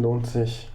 lohnt sich.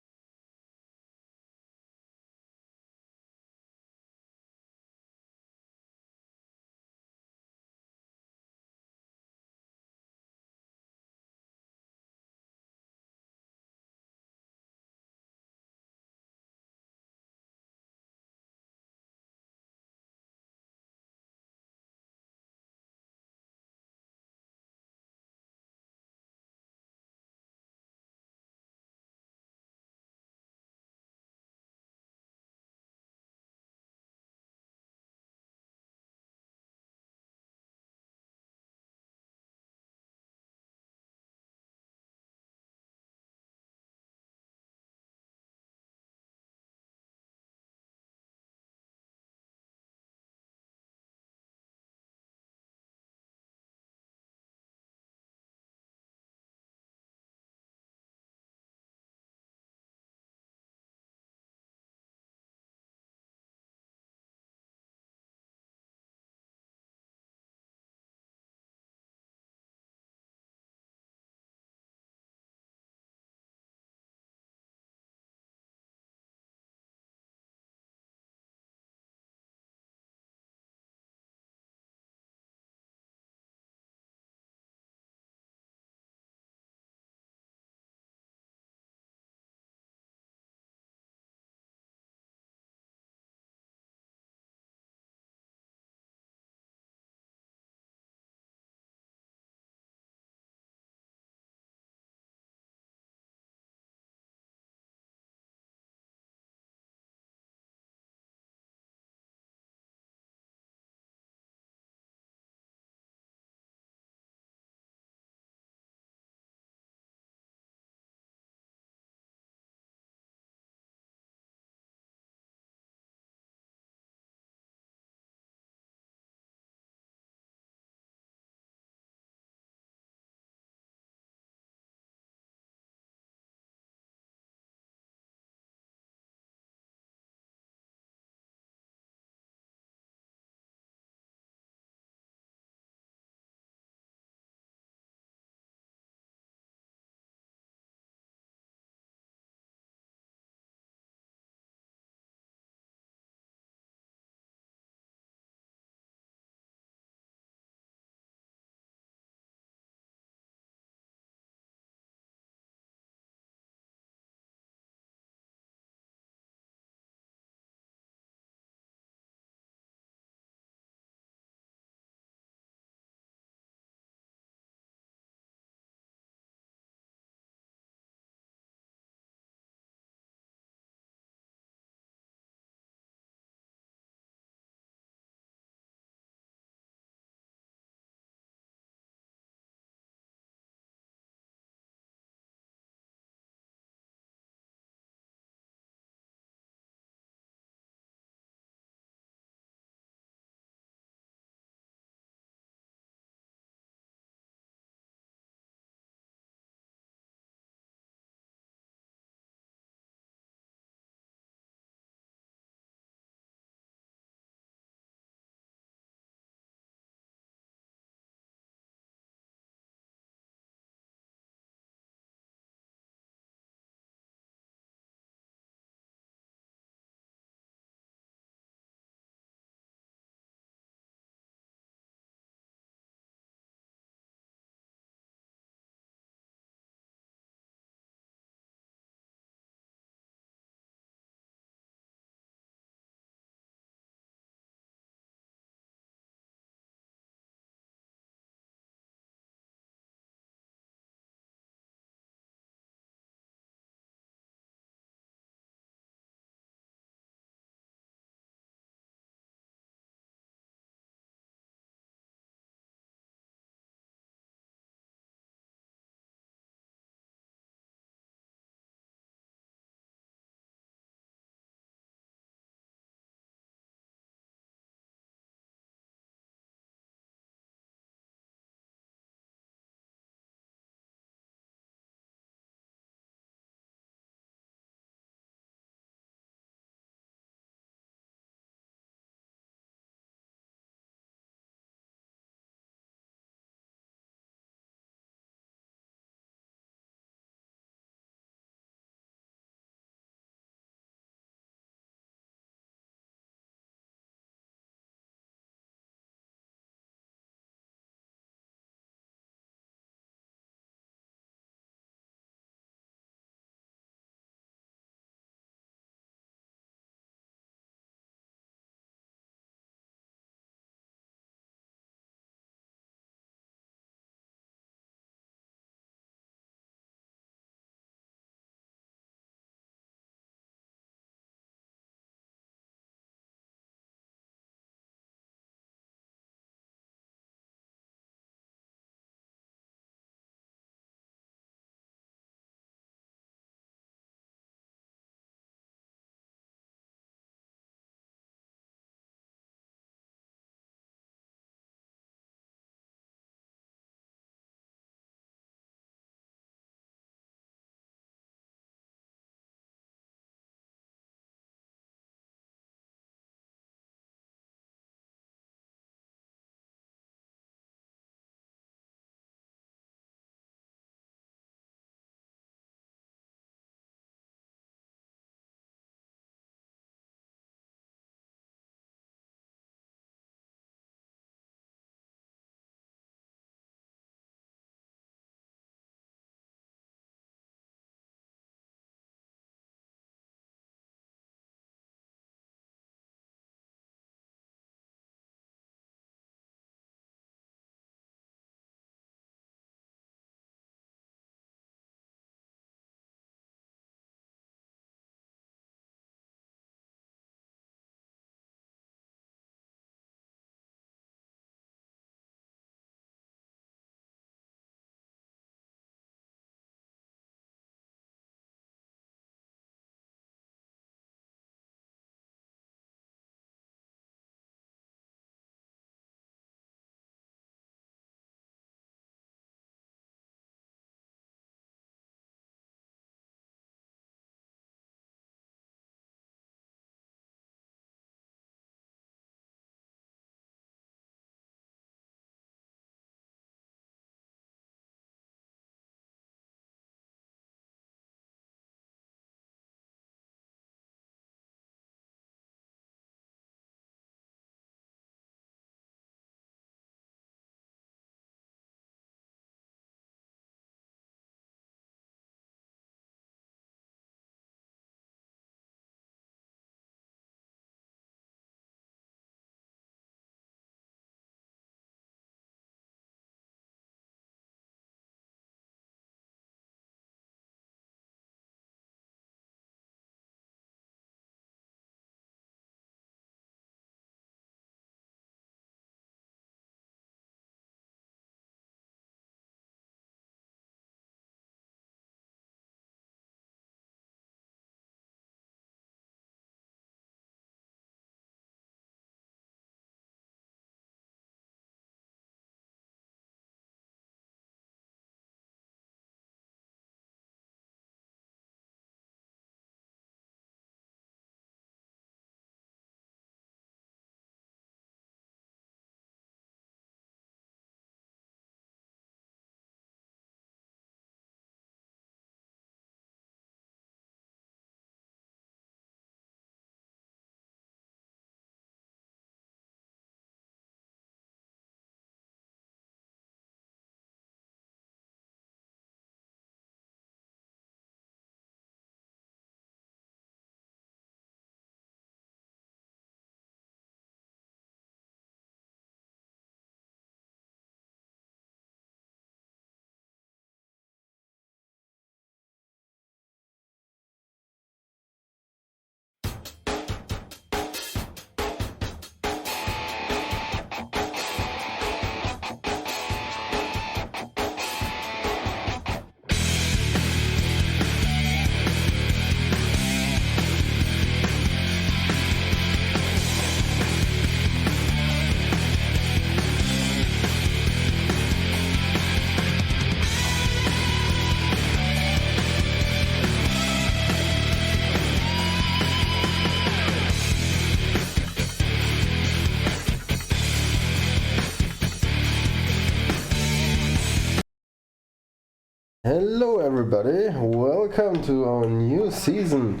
Hello everybody, welcome to our new season.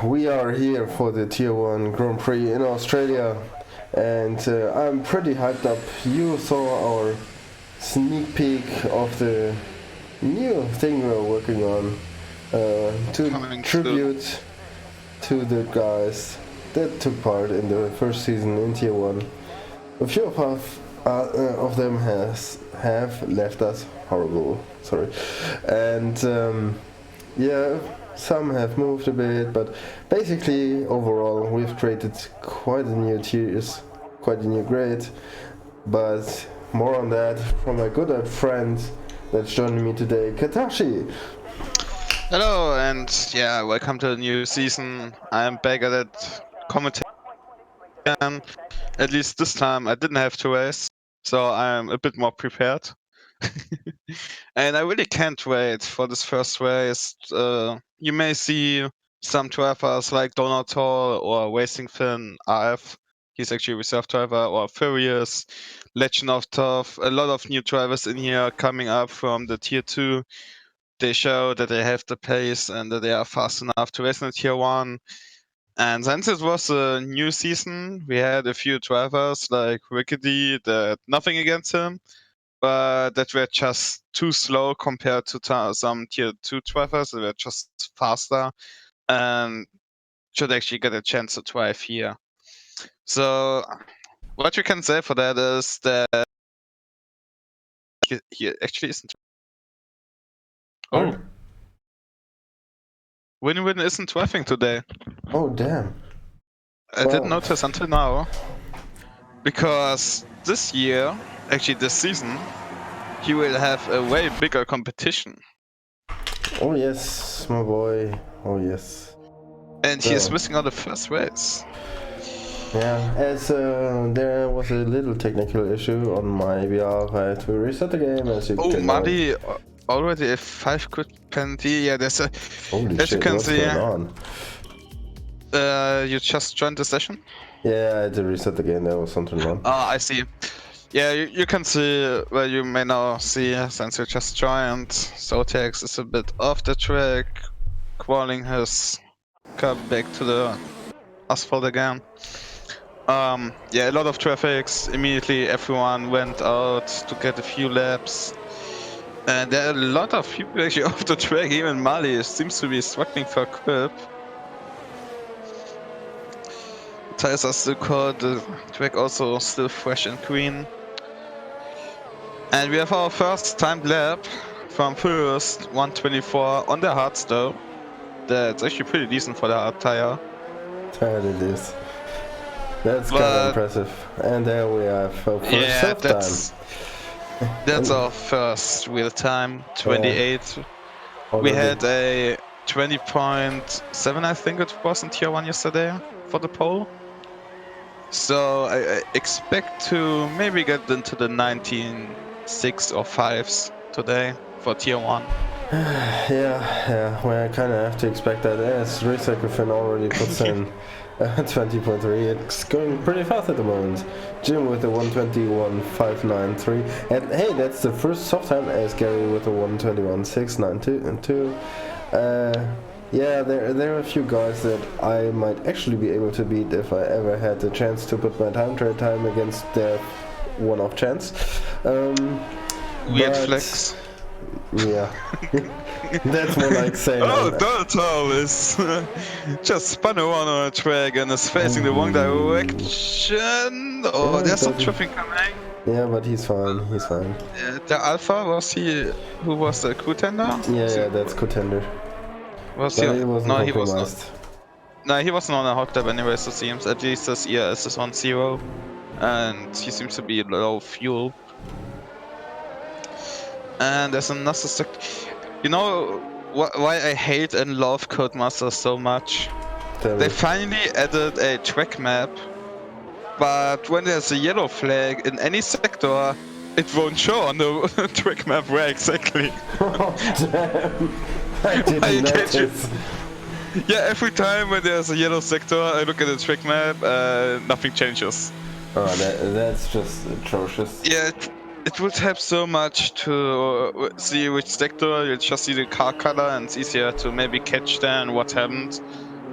We are here for the Tier 1 Grand Prix in Australia and I'm pretty hyped up. You saw our sneak peek of the new thing we're working on to Coming tribute to the guys that took part in the first season in Tier 1. A few of them have left us horrible, sorry, and yeah, some have moved a bit, but basically overall we've created quite a new tiers, quite a new grade. But more on that from my good old friend that's joining me today, Katashi. Hello, and yeah, welcome to the new season. I'm back at it, commentating again. At least this time I didn't have to race, so I'm a bit more prepared. And I really can't wait for this first race. You may see some drivers like Donald Hall or Racing Finn RF. He's actually a reserve driver, or Furious, Legend of Tough. A lot of new drivers in here coming up from the Tier 2. They show that they have the pace and that they are fast enough to race in Tier 1. And since it was a new season, we had a few drivers like Rickety that nothing against him, but that were just too slow compared to some Tier 2 drivers that were just faster and should actually get a chance to drive here. So what you can say for that is that he actually isn't. Oh, Win-Win isn't driving today. Oh damn. I didn't notice until now. Because this year, actually this season, he will have a way bigger competition. Oh yes, my boy. Oh yes. And he is missing on the first race. Yeah, as there was a little technical issue on my behalf, I had to reset the game. As you can Muddy already a 5 quit penalty. Yeah, there's a. Holy as shit, you can what's see, going on? You just joined the session. Yeah, I had to reset the game. There was something wrong. I see. Yeah, you can see where you may now see since you just joined. Zotex is a bit off the track, crawling his car back to the asphalt again. Yeah, a lot of traffics. Immediately everyone went out to get a few laps. And there are a lot of people actually off the track. Even Mali seems to be struggling for a grip. Tires are still cold, the track also still fresh and green. And we have our first timed lap from first 124 on the hard stove. That's actually pretty decent for the hard tire. That it is. That's kind of impressive. And there we have our first time. That's our first real time, 28. We had a 20.7, I think it was, in Tier 1 yesterday for the pole. So I expect to maybe get into the 19.6 or 5s today for Tier 1. Yeah, well, I kind of have to expect that as Recycle Fin already puts in 20.3. It's going pretty fast at the moment. Jim with the 121.593. And hey, that's the first soft time as Gary with the 121.692. Yeah, there are a few guys that I might actually be able to beat if I ever had the chance to put my time trade time against their one-off chance. Weird flex. Yeah, that's more like saying. Oh, Donald is just spun around on a track and is facing the wrong direction. Oh, yeah, there's some traffic coming. Yeah, but he's fine. He's fine. The Alpha, was he? Who was the contender? Yeah, that's contender. Was he? He wasn't no, he was not. No, he wasn't on a hot lap anyway, so it seems. At least his ERS is on 0. And he seems to be low fuel. And there's another You know why I hate and love Codemasters so much? They finally added a track map, but when there's a yellow flag in any sector, it won't show on the track map where exactly. Oh, damn. I didn't notice. Yeah, every time when there's a yellow sector, I look at the track map, nothing changes. Oh, that's just atrocious. Yeah, it would help so much to see which sector. You just see the car color, and it's easier to maybe catch then what happened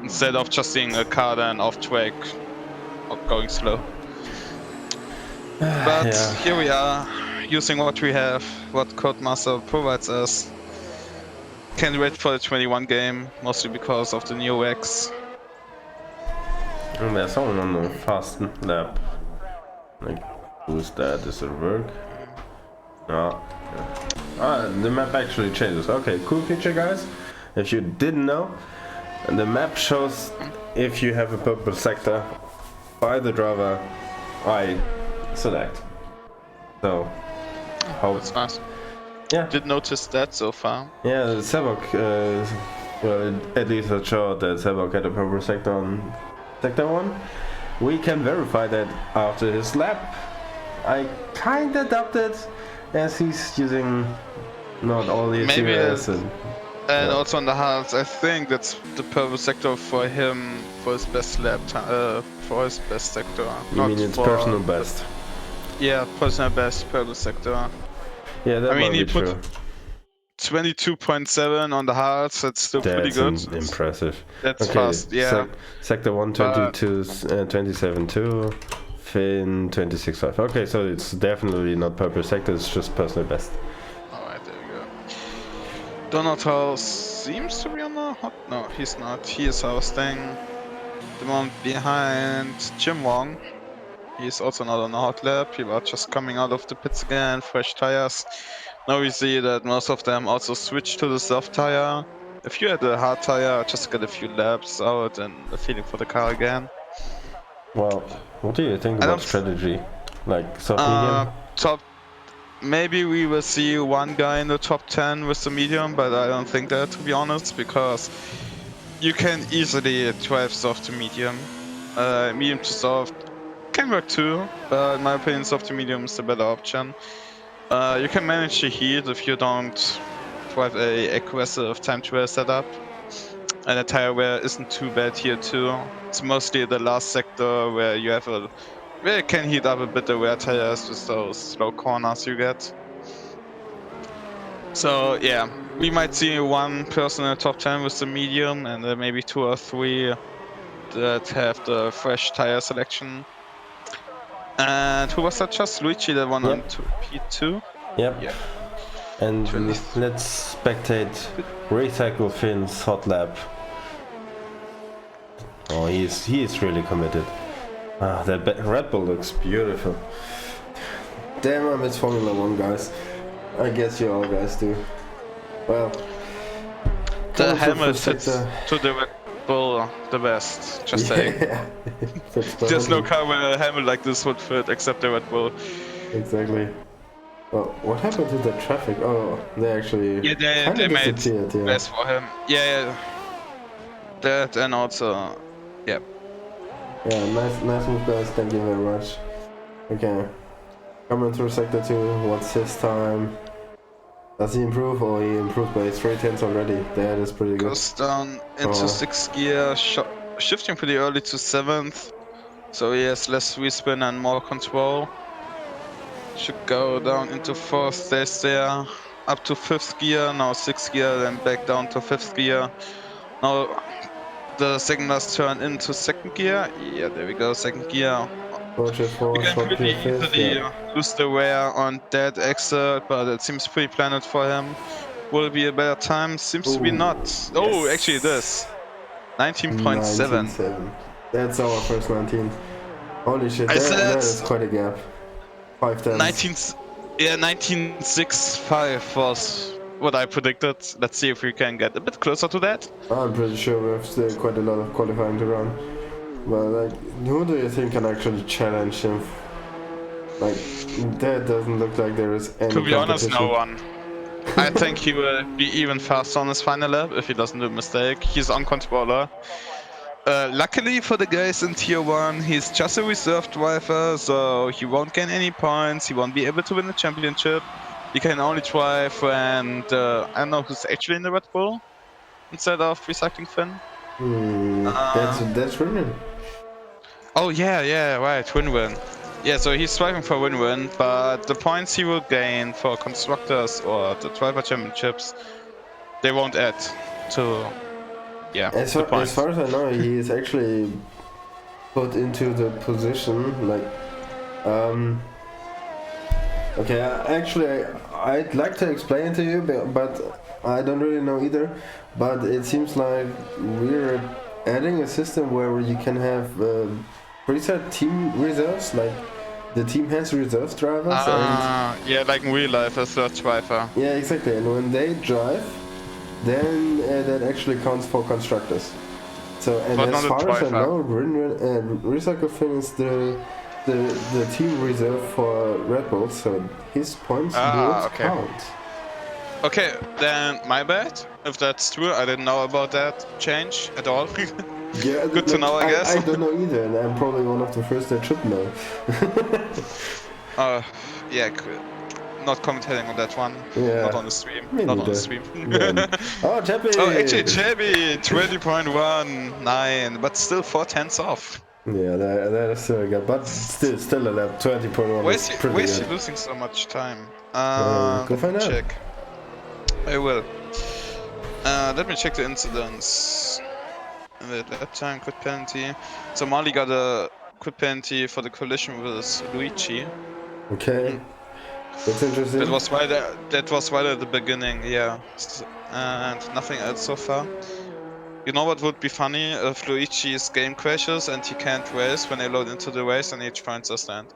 instead of just seeing a car then off track or going slow. But Yeah. here we are, using what we have, what Codemaster provides us. Can't wait for the 21 game, mostly because of the new X. And there's someone on the fast lap. Like, who's that? Does it work? No. Ah, the map actually changes. Okay, cool picture, guys. If you didn't know, the map shows if you have a purple sector by the driver I select. So, hope. That's nice. Yeah. Did notice that so far. Yeah, Sebok, well, at least it showed that Sebok had a purple sector on sector 1. We can verify that after his lap. I kinda doubt it, as he's using not all the Maybe ATVs and yeah. also on the hards, I think that's the purple sector for him for his best lap time, for his best sector. You not mean it's for, personal best? Yeah, personal best purple sector. Yeah, that I mean, might he be put true. 22.7 on the hards. That's still pretty good. Impressive. That's Okay, fast, yeah. sector 1, 22, 27.2. Finn 26.5. Okay, so it's definitely not purple sector, it's just personal best. Alright, there we go. Donatello seems to be on the hot. No, he's not. He is hosting. The one behind Jim Wong. He's also not on the hot lap. He was just coming out of the pits again, fresh tires. Now we see that most of them also switched to the soft tire. If you had a hard tire, just get a few laps out and a feeling for the car again. Well, what do you think about strategy? Like soft medium? Top. Maybe we will see one guy in the top 10 with the medium, but I don't think that, to be honest, because you can easily drive soft to medium. Medium to soft can work too, but in my opinion, soft to medium is the better option. You can manage the heat if you don't drive a aggressive time trial setup. And the tire wear isn't too bad here too. It's mostly the last sector where you have where you can heat up a bit the wear tires with those slow corners you get. So yeah, we might see one person in the top 10 with the medium, and then maybe 2 or 3 that have the fresh tire selection. And who was that? Just Luigi, the one on P2? Yep. Yeah. And let's spectate Recycle Finn's hot lap. Oh, he is really committed. Ah, that Red Bull looks beautiful. Damn, I miss Formula 1, guys. I guess you all guys do. Well, the helmet fits to the Red Bull the best, just saying. There's no car where a helmet like this would fit except the Red Bull. Exactly. Well, what happened to the traffic? Oh, they actually they made space for him. Yeah, that and also, yeah. Yeah, nice move, guys. Thank you very much. Okay, coming through sector 2. What's his time? Does he improve? Oh, he improved by 3/10 already. That is pretty good. Goes down into 6th gear, shifting pretty early to 7th. So he has less respin and more control. Should go down into 4th, stays there. Up to 5th gear, now 6th gear, then back down to 5th gear. Now the second last turn into 2nd gear. Yeah, there we go, 2nd gear. You can pretty easily lose the wear on that exit, but it seems pretty planned for him. Will it be a better time? Seems to be not. Yes. Oh, actually it is. 19.7. That's our first 19. Holy shit, that is quite a gap. 5 tenths. 19.65 was what I predicted. Let's see if we can get a bit closer to that. I'm pretty sure we have still quite a lot of qualifying to run. But like, who do you think can actually challenge him? Like, that doesn't look like there is any. To be honest, no one. I think he will be even faster on his final lap if he doesn't do a mistake. He's on controller. Luckily for the guys in Tier 1, he's just a reserve driver, so he won't gain any points, he won't be able to win the championship. He can only drive when I don't know who's actually in the Red Bull instead of Recycling Finn. That's Winwin. Oh yeah, right, Winwin. Yeah, so he's striving for win-win, but the points he will gain for constructors or the driver championships, they won't add to, yeah, the As points. far as I know, he is actually put into the position like, okay. I'd like to explain it to you, but I don't really know either. But it seems like we're adding a system where you can have preset team reserves, like the team has reserve drivers, and Yeah, like in real life, a third driver. yeah, exactly. And when they drive, then that actually counts for constructors. So, and But as not a far as I driver. know, Recycle Finn is the team reserve for Red Bull, so his points would Okay. count. Okay, then my bad. If that's true, I didn't know about that change at all. Yeah, Good to know, I guess. I don't know either, and I'm probably one of the first that should know. Yeah, not commentating on that one. Yeah. Not on the stream. Me Not on the neither. stream. Yeah. Oh, Chappie! Oh, actually, Chevy 20.19, but still 4/10 off. Yeah, that is still good, but still a lap. 20.1 is pretty Why is he good. losing so much time? Go Let find me out. check. I will. Let me check the incidents. Lap time, quit penalty. So Marley got a quit penalty for the collision with Luigi. Okay, that's interesting. That was right at the beginning, yeah. And nothing else so far. You know what would be funny? If Luigi's game crashes and he can't race when they load into the race and he finds a stand.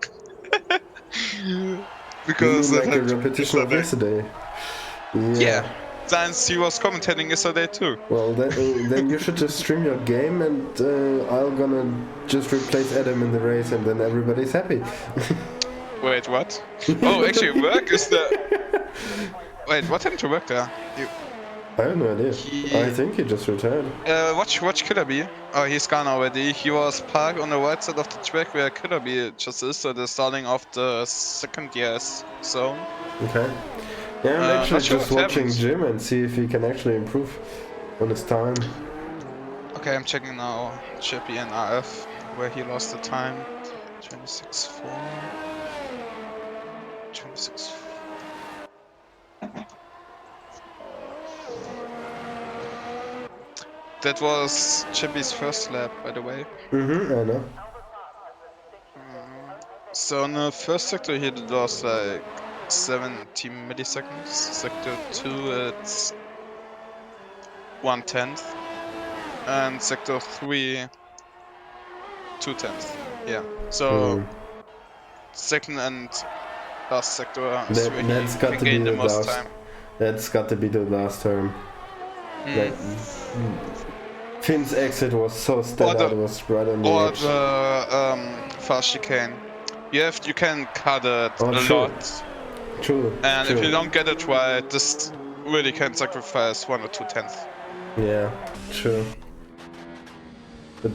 You Because mean that like a happened repetition of yesterday? Yeah. Since he was commentating yesterday too. Well, then you should just stream your game, and I'm gonna just replace Adam in the race, and then everybody's happy. Wait, what? Oh, actually, work is the. Wait, what happened to work there? I have no idea. I think he just retired. Watch Killer Bee. Oh, he's gone already. He was parked on the right side of the track where Killer Bee just is, so the starting of the second gears zone. Okay. Yeah, I'm actually sure just what watching happens. Jim and see if he can actually improve on his time. Okay, I'm checking now. Chippy and RF, where he lost the time. 26.4. 26. That was Chippy's first lap, by the way. I know. So in the first sector he lost like 70 milliseconds. Sector 2 it's 1/10. And sector 3 2/10. Yeah. So second and last sector is where That's got he to be gained the the most last. time. That's got to be the last term. Like, Finn's exit was so stellar. It was right on the edge. Or the fast chicane. You can cut it a lot. True. And if you don't get it right, this really can sacrifice 1 or 2/10. Yeah, true. But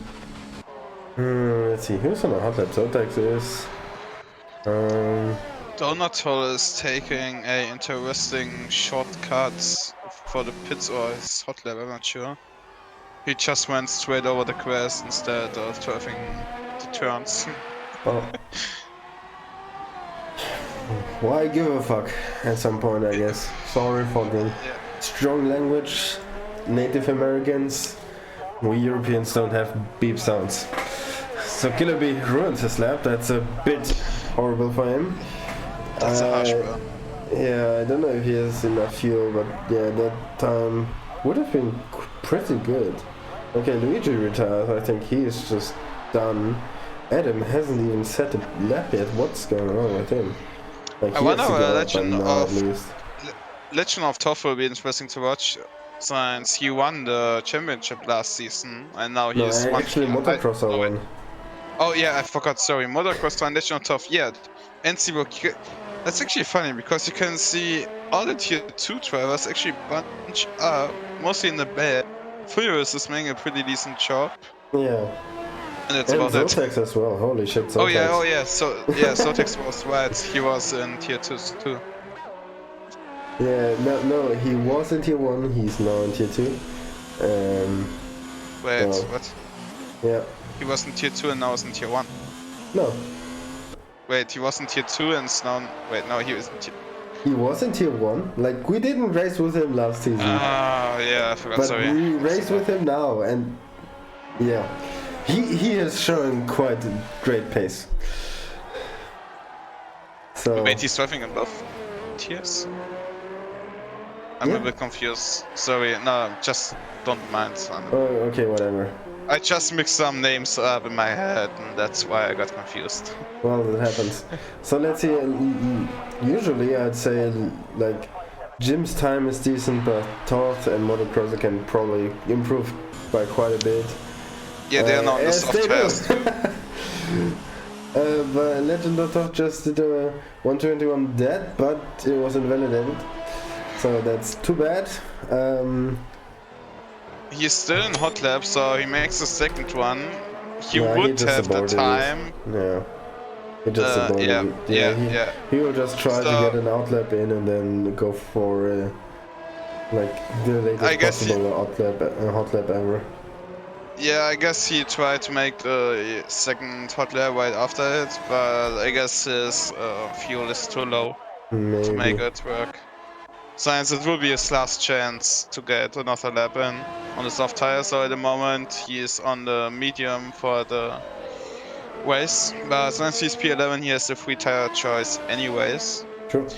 let's see, who's on a hot lap? Zotax is. Donatol is taking a interesting shortcut for the pits or his hot lap, I'm not sure. He just went straight over the grass instead of driving the turns. Oh. Why give a fuck at some point, I guess. Sorry for the strong language. Native Americans, we Europeans don't have beep sounds. So Killer Bee ruins his lap, that's a bit horrible for him. That's a harsh burn. Yeah, I don't know if he has enough fuel, but yeah, that time would have been pretty good. Okay, Luigi retires, I think he is just done. Adam hasn't even set a lap yet, what's going on with him? Like, I he wonder has to go whether up by now at least. Legend of Toff will be interesting to watch, since he won the championship last season, and now he's No, actually Motocrosser won. Oh yeah, I forgot, sorry. Motocross and Legend of Toff, yeah. NC that's actually funny, because you can see all the tier 2 drivers actually bunch up, mostly in the back. Furious is making a pretty decent job. Yeah. And that's and about Zotax as well, holy shit, Zotax. Oh yeah, Zotax was right, he was in tier 2 too. Yeah, no, he was in tier 1, he's now in tier 2. Wait, what? Yeah. He was in tier 2 and now is in tier 1. No. Wait, he was in tier 2 and now. Wait, no, he was in tier. He was in tier 1. Like, we didn't race with him last season. Ah, yeah, I forgot, But sorry. we race with him now, and yeah, he is showing quite a great pace. So Wait, he's driving in both tiers? I'm a bit confused. Sorry, no, just don't mind. oh, okay, whatever. I just mixed some names up in my head, and that's why I got confused. Well, it happens. So let's see. Usually, I'd say like Jim's time is decent, but Toth and Motocrosser can probably improve by quite a bit. Yeah, they are not on the soft tires. But Legend of Toth just did a 121 dead, but it was invalidated. So that's too bad. He's still in hot lap, so he makes the second one. He Yeah, would have the time. Yeah. He just aborted it. He will just try to get an outlap in and then go for like the latest possible hot lap ever. Yeah, I guess he tried to make the second hot lap right after it, but I guess his fuel is too low to make it work. Since it will be his last chance to get another lap in on the soft tire, so at the moment he is on the medium for the race, but since he's P11 he has the free tire choice anyways. True.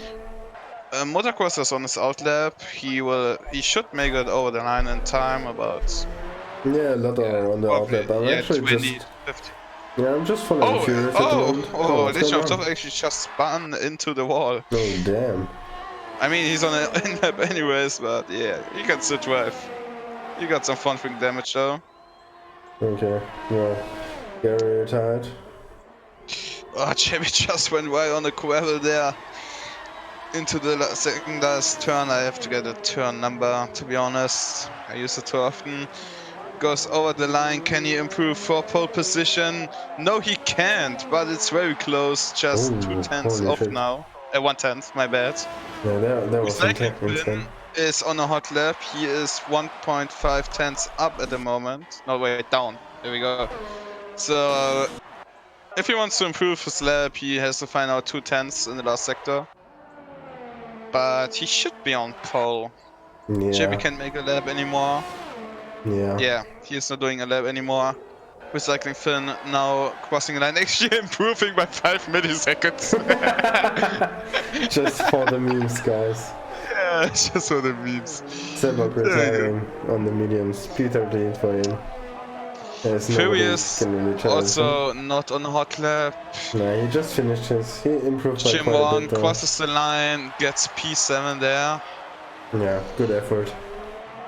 Motocross is on his outlap. He should make it over the line in time, about yeah, a lot on the outlap. I'm actually 20, just 50. Yeah, I'm just following Furious at the moment. Legend of Toth actually just spun into the wall. Oh damn. I mean, he's on an in-lap anyways, but yeah, he can still drive. You got some front wing damage though. Okay, well, Gary retired. Oh, Chevy just went right on the gravel there. Into the second last turn. I have to get a turn number, to be honest. I use it too often. Goes over the line. Can he improve for pole position? No, he can't, but it's very close. Just 2/10 off now. 1/10, my bad. Yeah, there was some techniques then. Is on a hot lap. He is 1.5 tenths up at the moment. No, wait, down. There we go. So, if he wants to improve his lap, he has to find out 2/10 in the last sector. But he should be on pole. Yeah. Chevy can't make a lap anymore. Yeah. Yeah, he is not doing a lap anymore. Recycling Finn now crossing the line, actually improving by 5 milliseconds. Just for the memes, guys. Yeah, just for the memes. Sebok retiring on the mediums. P13 for him. Furious also not on a hot lap. Nah, he just finished his. He improved by Jim quite a bit. crosses the line, gets P7 there. Yeah, good effort.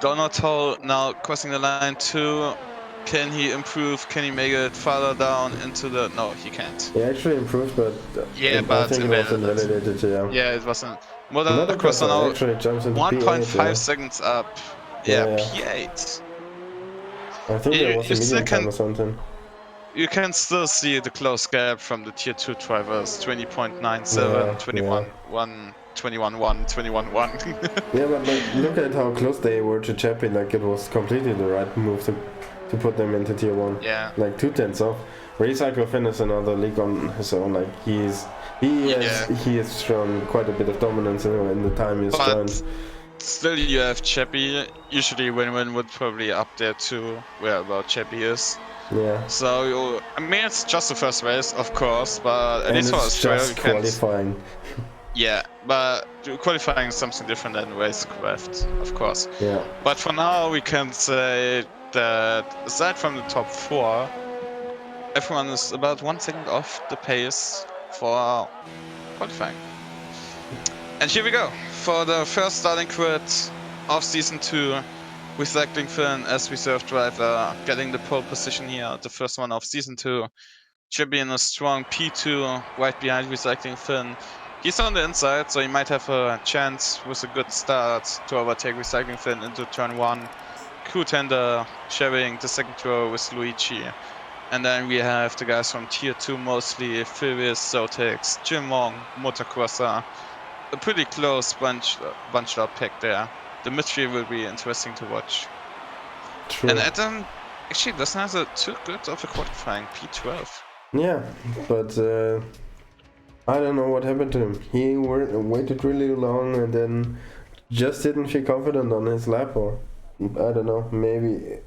Donato now crossing the line too. Can he improve? Can he make it farther down into the... No, he can't. He actually improved, but I think it was invalidated, yeah. Yeah, it wasn't. Motocrosser now actually jumps into 1.5 seconds up. Yeah, P8. I think there was a medium time or something. You can still see the close gap from the tier 2 drivers. 20.97, 21.1, 21.1, 21.1. Yeah, but like, look at how close they were to Chappie. Like, it was completely the right move to put them into tier 1. Yeah. Like 2/10 off. Recycle Finn is another league on his own. Like, he has shown quite a bit of dominance in the time he's spent. Still, you have Chappie. Usually, Win-Win would probably up there too, where about Chappie is. Yeah. So, I mean, it's just the first race, of course, but at least for Australia, just qualifying. Yeah, but qualifying is something different than racecraft, of course. Yeah. But for now, we can say that aside from the top 4, everyone is about 1 second off the pace for qualifying. And here we go for the first starting grid of season 2. Recycling Finn as reserve driver, getting the pole position here, the first one of season 2. Should be in a strong P2 right behind Recycling Finn. He's on the inside, so he might have a chance with a good start to overtake Recycling Finn into turn 1. Crew tender sharing the second row with Luigi. And then we have the guys from tier 2 mostly, Furious, Zotex, Jim Wong, Motocrosser. A pretty close bunched up pack there. The midfield will be interesting to watch. True. And Adam actually doesn't have too good of a qualifying P12. Yeah, but I don't know what happened to him. He waited really long and then just didn't feel confident on his lap, or I don't know. Maybe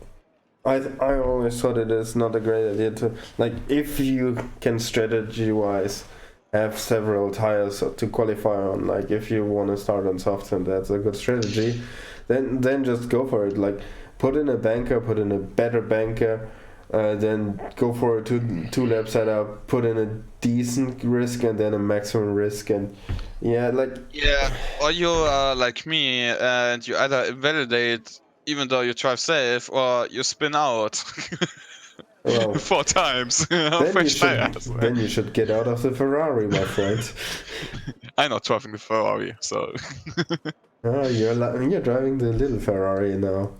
I always thought it is not a great idea to, like, if you can strategy wise have several tires to qualify on, like if you want to start on softs and that's a good strategy, then just go for it. Like put in a banker, put in a better banker, then go for a two lap setup, put in a decent risk and then a maximum risk, and yeah, or you are like me and you either invalidate even though you drive safe, or you spin out well, 4 times on then you fresh should tires. then you should get out of the Ferrari, my friend. I'm not driving the Ferrari, so Oh, you're driving the little Ferrari now.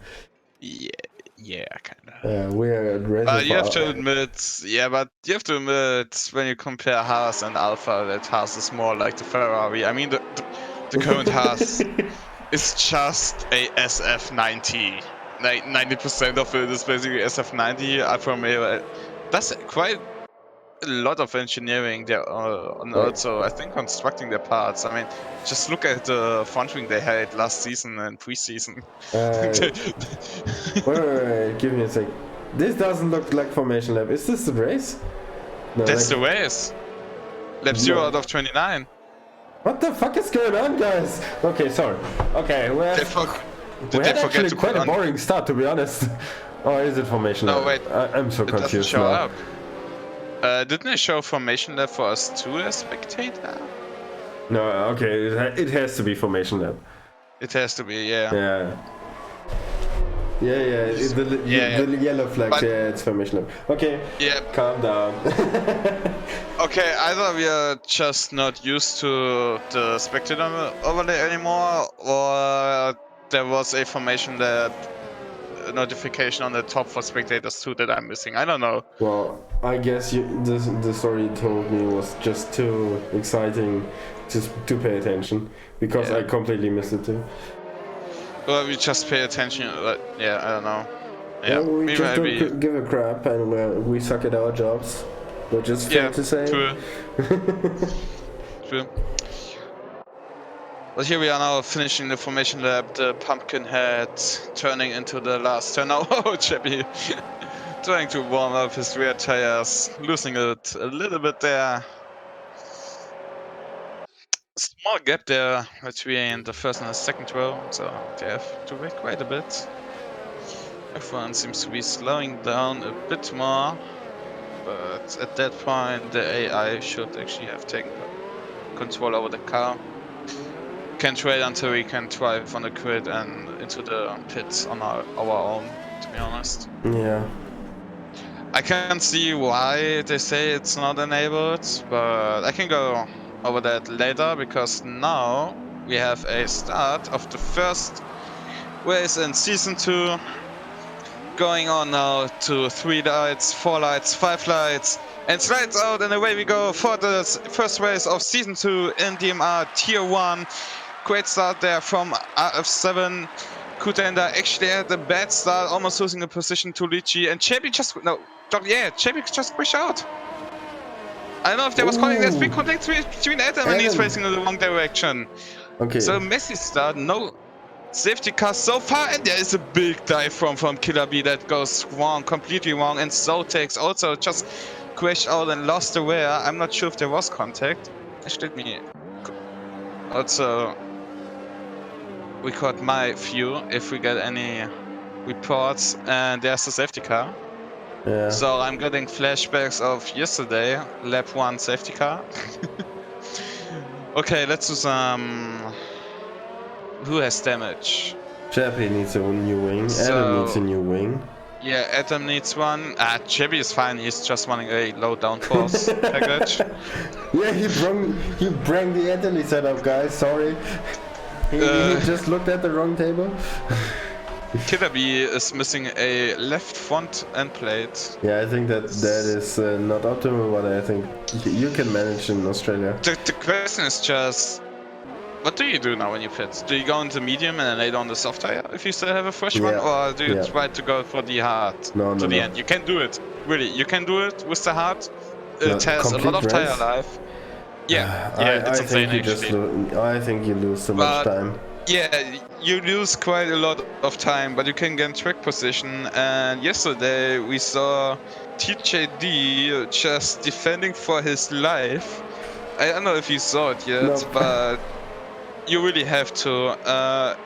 yeah, kinda. We're racing You for have to admit, but you have to admit when you compare Haas and Alpha that Haas is more like the Ferrari. I mean, the current Haas is just a SF90. Like 90% of it is basically SF90. Alfa Romeo does quite a lot of engineering there, and Wait, also I think constructing their parts. I mean, just look at the front wing they had last season and preseason. wait, give me a sec. This doesn't look like Formation Lab. Is this the race? No, That's the race. Lap 0 out of 29. What the fuck is going on, guys? Okay, sorry. Okay, we had actually quite a boring start, to be honest. Or is it Formation Lab? No, wait. I'm so confused doesn't show now. up. Didn't it show Formation Lab for us too as spectator? No, okay, it has to be Formation Lab. It has to be, yeah. The yellow flag, it's Formation Lab. Okay, calm down. Okay, either we are just not used to the spectator overlay anymore, or there was a Formation Lab notification on the top for spectators too that I'm missing. I don't know. Well, I guess the story you told me was just too exciting to pay attention, because I completely missed it too. Well, we just pay attention, I don't know. We just don't give a crap, and we suck at our jobs, which is fair to say. True. True. But here we are now finishing the Formation Lab, the pumpkin head turning into the last turn. Oh, Chappie trying to warm up his rear tires, losing it a little bit there. Small gap there between the first and the second row, so they have to wait quite a bit. Everyone seems to be slowing down a bit more, but at that point the AI should actually have taken control over the car. Can't wait until we can drive on the grid and into the pits on our own, to be honest. Yeah. I can't see why they say it's not enabled, but I can go over that later, because now we have a start of the first race in Season 2. Going on now to 3 lights, 4 lights, 5 lights, and slides out, and away we go for the first race of Season 2 in DMR Tier 1. Great start there from RF7. Kutenda actually had a bad start, almost losing a position to Lichi, and Chappie just pushed out. I don't know if there was contact. There's big contact between Adam and he's racing in the wrong direction. Okay. So messy start, no safety car so far, and there is a big dive from Killer B that goes wrong, completely wrong, and Zotex also just crashed out and lost the rear. I'm not sure if there was contact. Actually, let me also record my view if we get any reports, and there's the safety car. Yeah. So I'm getting flashbacks of yesterday, lap 1 safety car. Okay, let's do some... Who has damage? Chappie needs a new wing, Adam needs a new wing. Yeah, Adam needs one. Chappie is fine, he's just running a low downforce package. Yeah, he brought the Italy setup, guys, sorry. He just looked at the wrong table. Killer B is missing a left front end plate. Yeah, I think that is not optimal, but I think you can manage in Australia. The question is just, what do you do now when you pit? Do you go into medium and then lay down the soft tire if you still have a fresh one, or do you try to go for the hard to the end? You can do it, really. You can do it with the hard. It has a lot of tire life. It's I insane think you just actually. I think you lose so much But time. yeah, you lose quite a lot of time, but you can get track position. And yesterday we saw TJD just defending for his life. I don't know if you saw it yet, Nope. but you really have to.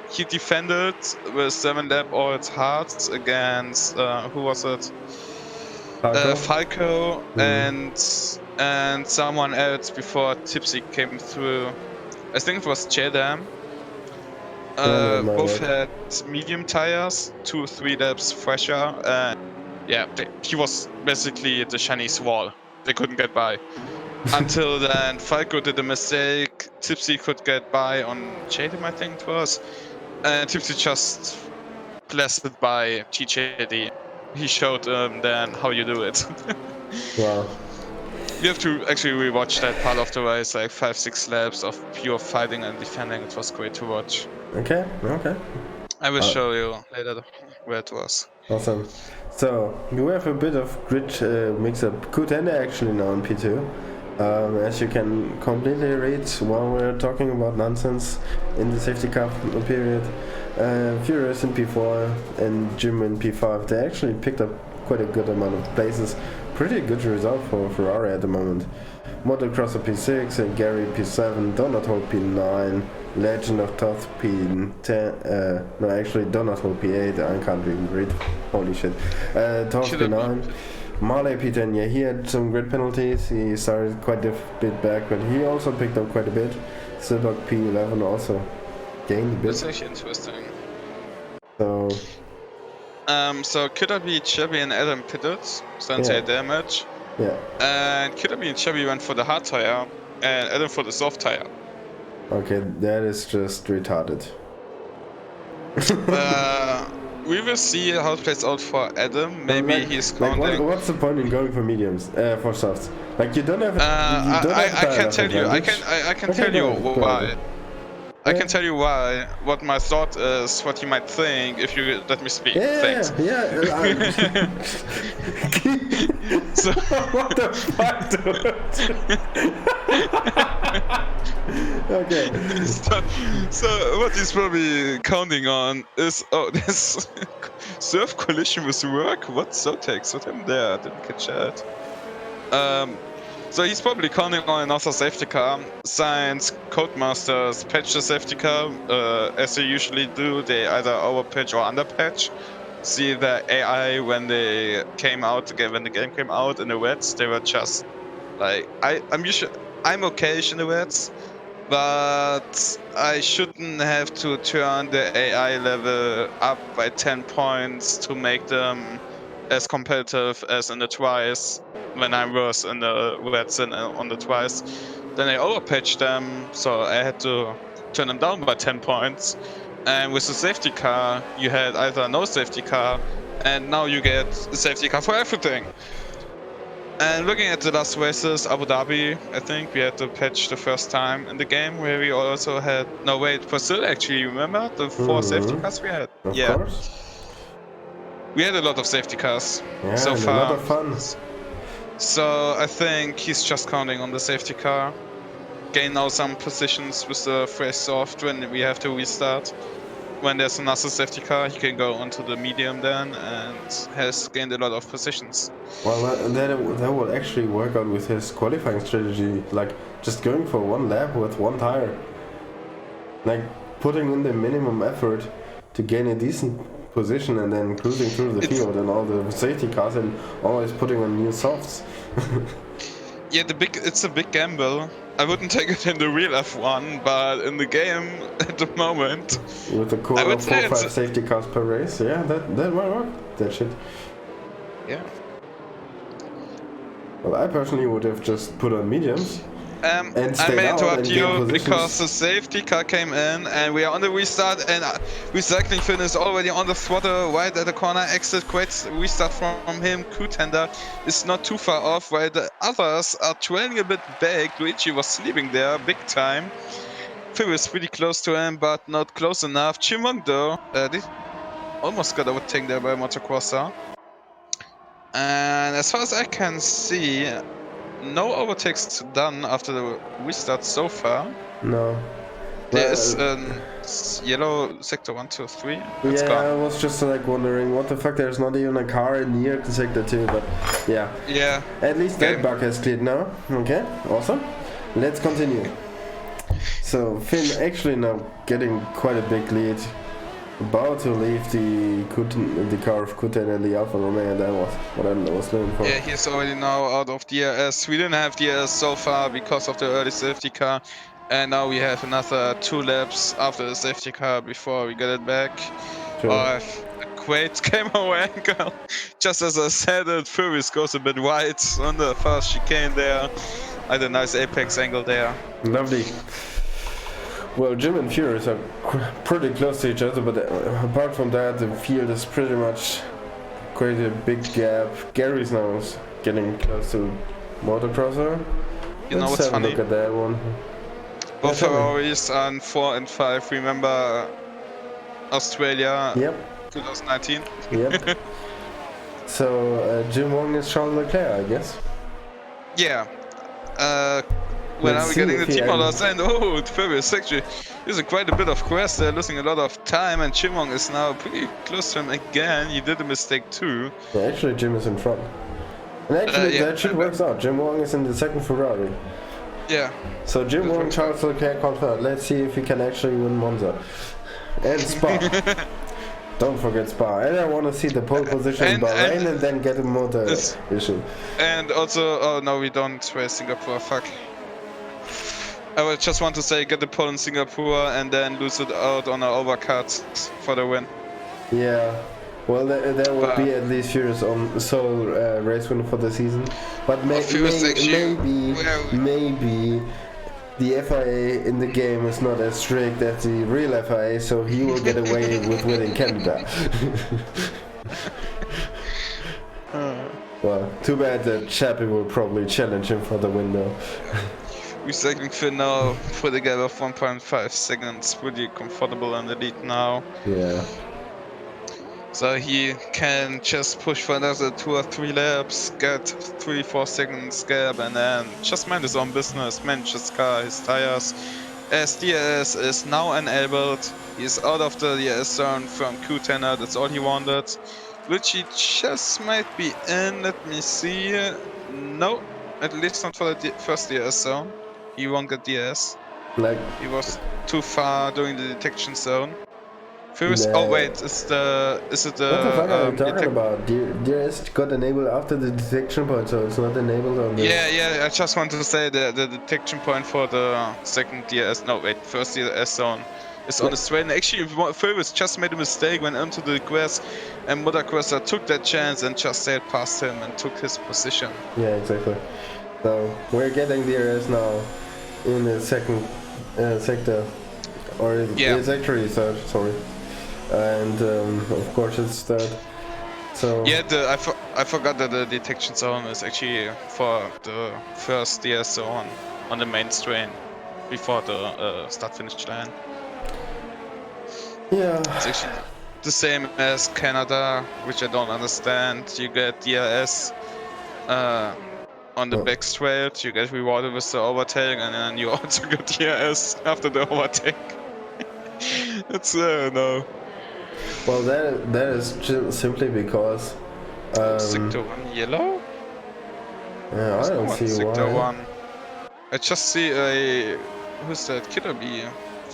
He defended with 7 lap all its hearts against who was it? Falco? Falco Hmm. and someone else before Tipsy came through. I think it was Jedam. Yeah, that might Both work. had medium tires, 2-3 laps fresher. Yeah, he was basically the Chinese wall. They couldn't get by. Until then, Falco did a mistake. Tipsy could get by on Jadem, I think it was. And Tipsy just blasted by TJD. He showed then how you do it. Wow. You have to actually rewatch that part of the race, like 5-6 laps of pure fighting and defending. It was great to watch. Okay, okay. I will Uh, show you later where it was. Awesome. So, we have a bit of grid mix-up. Kutende actually now in P2. As you can completely read while we're talking about nonsense in the safety car period. Furious in P4 and Jim in P5. They actually picked up quite a good amount of places. Pretty good result for Ferrari at the moment. Motocrosser P6 and Gary P7, Donato P9, Legend of Toth P10, no actually Donato P8, I can't even read, holy shit. Toth P9, Marley P10, yeah he had some grid penalties, he started quite a bit back but he also picked up quite a bit. Silbach P11 also gained a bit. That's actually interesting. So Kitabi, Chevy and Adam pitted, Sensei damage. Yeah. And Kitabi and Chevy went for the hard tire and Adam for the soft tire. Okay, that is just retarded. We will see how it plays out for Adam. Maybe he's counting. What's the point in going for mediums for softs? Like you don't have. I can tell you. I can tell you why. I can tell you why. What my thought is. What you might think if you let me speak. Thanks. So what the fuck, dude? Okay. So what he's probably counting on is this surf collision with work. What Zotex? What happened there? I didn't catch that. So he's probably counting on another safety car. Since Codemasters patch the safety car, as they usually do, they either overpatch or underpatch. See the AI when they came out again, when the game came out in the wets, they were just like I'm okay in the wets, but I shouldn't have to turn the AI level up by 10 points to make them as competitive as in the twice when I was in the wets and on the twice. Then I overpatched them, so I had to turn them down by 10 points. And with the safety car, you had either no safety car, and now you get a safety car for everything. And looking at the last races, Abu Dhabi, I think we had to patch the first time in the game where we also had. No, wait, Brazil actually, remember the 4 safety cars we had? Of course. We had a lot of safety cars so far. A lot of fun. So I think he's just counting on the safety car. Gain now some positions with the fresh soft when we have to restart. When there's another safety car, he can go onto the medium then and has gained a lot of positions. Well, that will actually work out with his qualifying strategy, like just going for one lap with one tire. Like putting in the minimum effort to gain a decent position and then cruising through the field and all the safety cars and always putting on new softs. Yeah, it's a big gamble. I wouldn't take it in the real F1, but in the game at the moment, with a core of 4-5 safety cars per race, yeah, that might work. That shit. Yeah. Well, I personally would have just put on mediums. And I may interrupt you because the safety car came in and we are on the restart and recycling Finn is already on the throttle right at the corner exit. Great restart from him. Contender is not too far off while the others are trailing a bit back. Luigi was sleeping there big time. Phil is pretty close to him but not close enough. Chimong though, they almost got overtaken there by Motocrosser. And as far as I can see, no overtakes done after the restart so far. No. There Well, is yellow sector 1, 2, 3. It's yeah, gone. I was just like wondering what the fuck. There's not even a car in near sector 2, but yeah. Yeah. At least Okay. that bug has cleared now. Okay, awesome. Let's continue. So Finn actually now getting quite a big lead. About to leave the car of Kuten and the Alfa Romeo. That was what I was looking for. Yeah, he's already now out of DRS. We didn't have DRS so far because of the early safety car. And now we have another 2 laps after the safety car before we get it back. Sure. A great camera angle. Just as I said, it Furious goes a bit wide on the first chicane there. I had a nice apex angle there. Lovely. Well, Jim and Furious are pretty close to each other, but apart from that, the field is pretty much quite a big gap. Gary's now getting close to Motocrosser. You know Let's what's have funny? a look at that one. Both Ferraris on 4 and 5. Remember Australia Yep. 2019? Yep. So Jim Wong is Charles Leclerc, I guess. Yeah. When Let's are we see getting if the he team orders? And oh, Furious actually is quite a bit of quest. They're losing a lot of time, and Chimong is now pretty close to him again. He did a mistake too. Yeah, actually, Jim is in front. And actually, Yeah, that shit works out. Jim Wong is in the second Ferrari. Yeah. So Jim Wong, Charles Leclerc confirmed. Let's see if he can actually win Monza. And Spa. Don't forget Spa. And I want to see the pole position in Bahrain and then get a motor issue. And also, oh no, we don't race Singapore. Fuck. I would just want to say get the pole in Singapore and then lose it out on an overcut for the win. Yeah. Well, there would be at least Furious on sole race winner for the season. But maybe the FIA in the game is not as strict as the real FIA, so he will get away with winning Canada. Well, too bad that Chappie will probably challenge him for the win though. Recycling Finn now for the gap of 1.5 seconds, pretty comfortable in the lead now. Yeah. So he can just push for another 2 or 3 laps, get 3-4 seconds gap, and then just mind his own business, manage his car, his tires. As DRS is now enabled, he's out of the DRS zone from Q10, that's all he wanted. Which he just might be in, let me see. No, at least not for the first DRS zone. He won't get DRS. Like, he was too far during the detection zone. Furious. Nah. Oh wait, is it the? What the fuck are you talking about? DRS got enabled after the detection point, so it's not enabled on the... Yeah, I just want to say the detection point for the second DRS, no wait, first DRS zone is on the straight. And actually, Furious just made a mistake, went into the grass, and Motocrosser took that chance and just sailed past him and took his position. Yeah, exactly. So, we're getting DRS now in the second sector, or it's actually third, sorry. And of course it's third. So yeah, I forgot that the detection zone is actually for the first DS zone on the main strain before the start-finish line. Yeah. It's actually the same as Canada, which I don't understand. You get DRS on the back straight, you get rewarded with the overtake, and then you also get DRS after the overtake. It's no. Well, that is simply because Sector 1 yellow? Yeah, I don't see Sector why. 1. I just see a... who's that? Killer Bee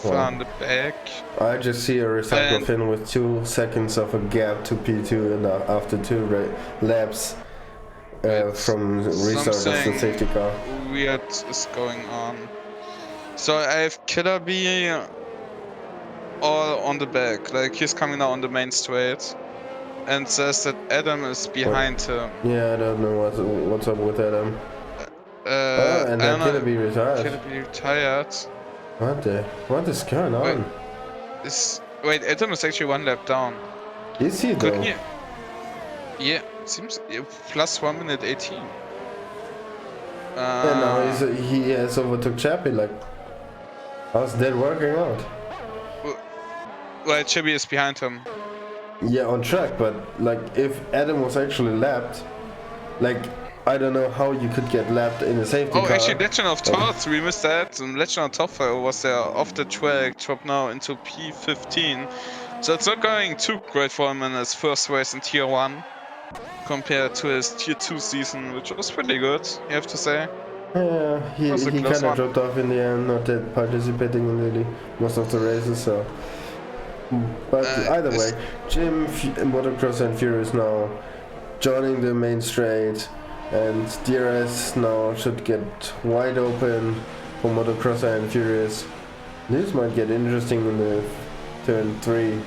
on the back. I just see a recycle fin with 2 seconds of a gap to P2 and after 2 laps from restart of the safety car. Weird is going on. So I have Killer Bee all on the back, like he's coming now on the main straight, and says that Adam is behind him. Yeah, I don't know what's up with Adam. And then Killer Bee retired. Killer Bee retired. What is going on? Wait, Adam is actually 1 lap down. Is he though? Yeah, seems plus 1 minute 18. And now he has overtook Chappie. Like, how's that working out? Well, Chappie is behind him. Yeah, on track, but like if Adam was actually lapped, like I don't know how you could get lapped in a safety Oh, car. actually, Legend of Toth, we missed that. And Legend of Toth was there off the track, dropped now into P15. So it's not going too great for him in his first race in Tier 1 compared to his Tier 2 season, which was pretty good, you have to say. Yeah, Was a he close kind of one. dropped off in the end, not that participating in really most of the races, so. But either way, Jim, Motocross and Furious now joining the main straight, and DRS now should get wide open for Motocross and Furious. This might get interesting in the turn 3.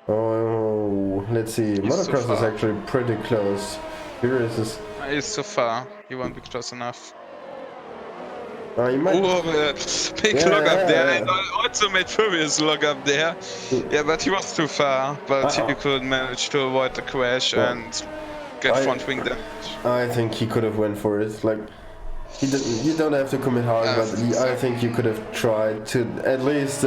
Oh, let's see. Motocross is actually pretty close. Furious is. He's so far. He won't be close enough. You might. Oh, big log up there. And also made Furious log up there. Yeah, but he was too far. But he could manage to avoid the crash and get front wing damage. I think he could have went for it. Like, you don't have to commit hard, but I think you could have tried to at least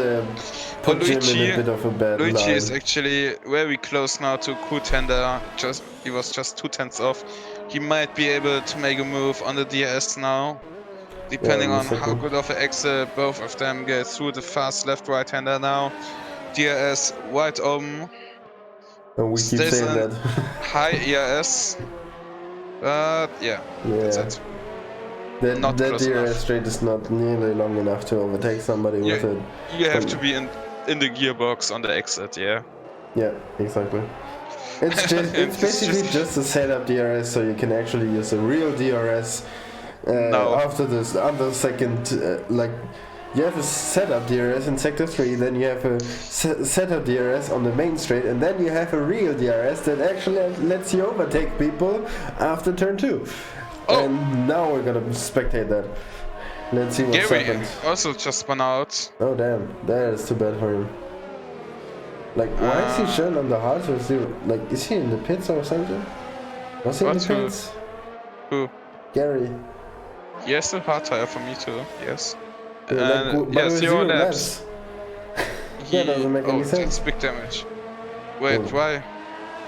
put Jim in a bit of a bad Luigi line. is actually very close now to contender. He was just 2 tenths off. He might be able to make a move on the DRS now. Depending on how good of an exit both of them get through the fast left-right-hander now. DRS wide open. And we keep saying that. High ERS. But yeah, that's it. That DRS straight is not nearly long enough to overtake somebody with it. You have to be in the gearbox on the exit, yeah. Yeah, exactly. It's basically just a setup DRS, so you can actually use a real DRS. After this, under second, like you have a setup DRS in sector 3, then you have a setup DRS on the main straight, and then you have a real DRS that actually lets you overtake people after turn 2. Oh. And now we're gonna spectate that. Let's see what's happened. Also just spun out. Oh damn, that is too bad for him. Like, why is he shown on the hard? Like, is he in the pits or something? Was he in the pits? Who? Gary. Yes, a hard tire for me too, yes. Yeah, like, 0 laps. That doesn't make any sense. That's big damage. Wait, why?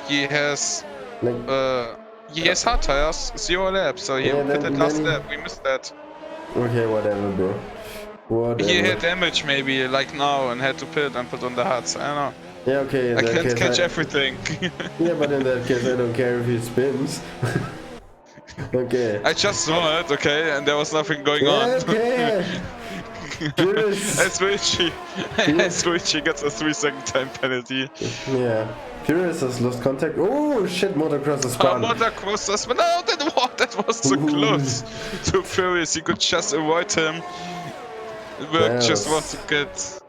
He has hard tires, 0 laps, so he pitted last lap. We missed that. Okay, whatever, bro. Whatever. He had damage maybe like now and had to pit and put on the hards. I don't know. Yeah, okay. I can't catch everything. Yeah, but in that case, I don't care if he spins. Okay. I just saw it, okay, and there was nothing going on. Okay. As Luigi gets a 3-second time penalty. Yeah. Furious has lost contact. Oh shit, Motocross is spun. Motocross is spun. No, that was so close to Furious. He could just avoid him. But just wants to get.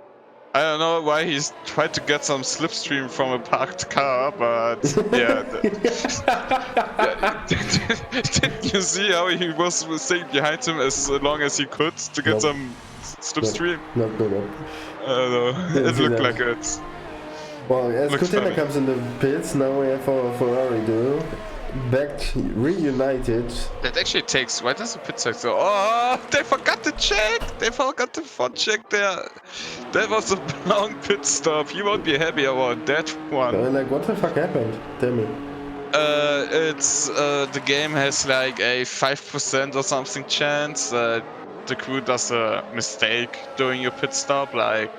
I don't know why he's tried to get some slipstream from a parked car, but yeah. Didn't you see how he was staying behind him as long as he could to get some slipstream? No. I don't know. It looked like it. Well, as Contender comes in the pits, now we have our Ferrari duo back reunited. That actually takes. Why does the pit check so? Oh, they forgot to check. They forgot the front check there. That was a long pit stop. You won't be happy about that one. Like, what the fuck happened? Tell me. It's the game has like a 5% or something chance that the crew does a mistake during your pit stop, like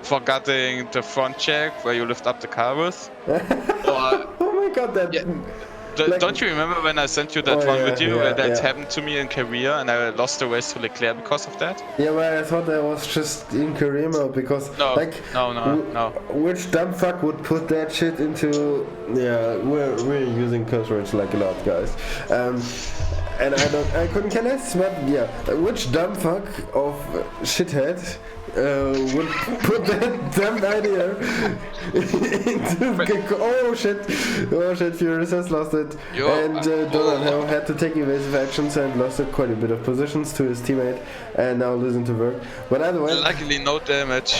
forgetting the front check where you lift up the car with. Oh my god, that. Yeah. Don't you remember when I sent you that one video where that happened to me in Korea and I lost the race to Leclerc because of that? Yeah, but I thought that was just in Korea because no. Which dumb fuck would put that shit into? Yeah, we're using curse words like a lot, guys. And I couldn't care less, but yeah, which dumb fuck of shithead would put that dumb idea into... Oh shit, Furious has lost it. And Donald had to take evasive actions and lost quite a bit of positions to his teammate and now losing to work. But either way... Luckily no damage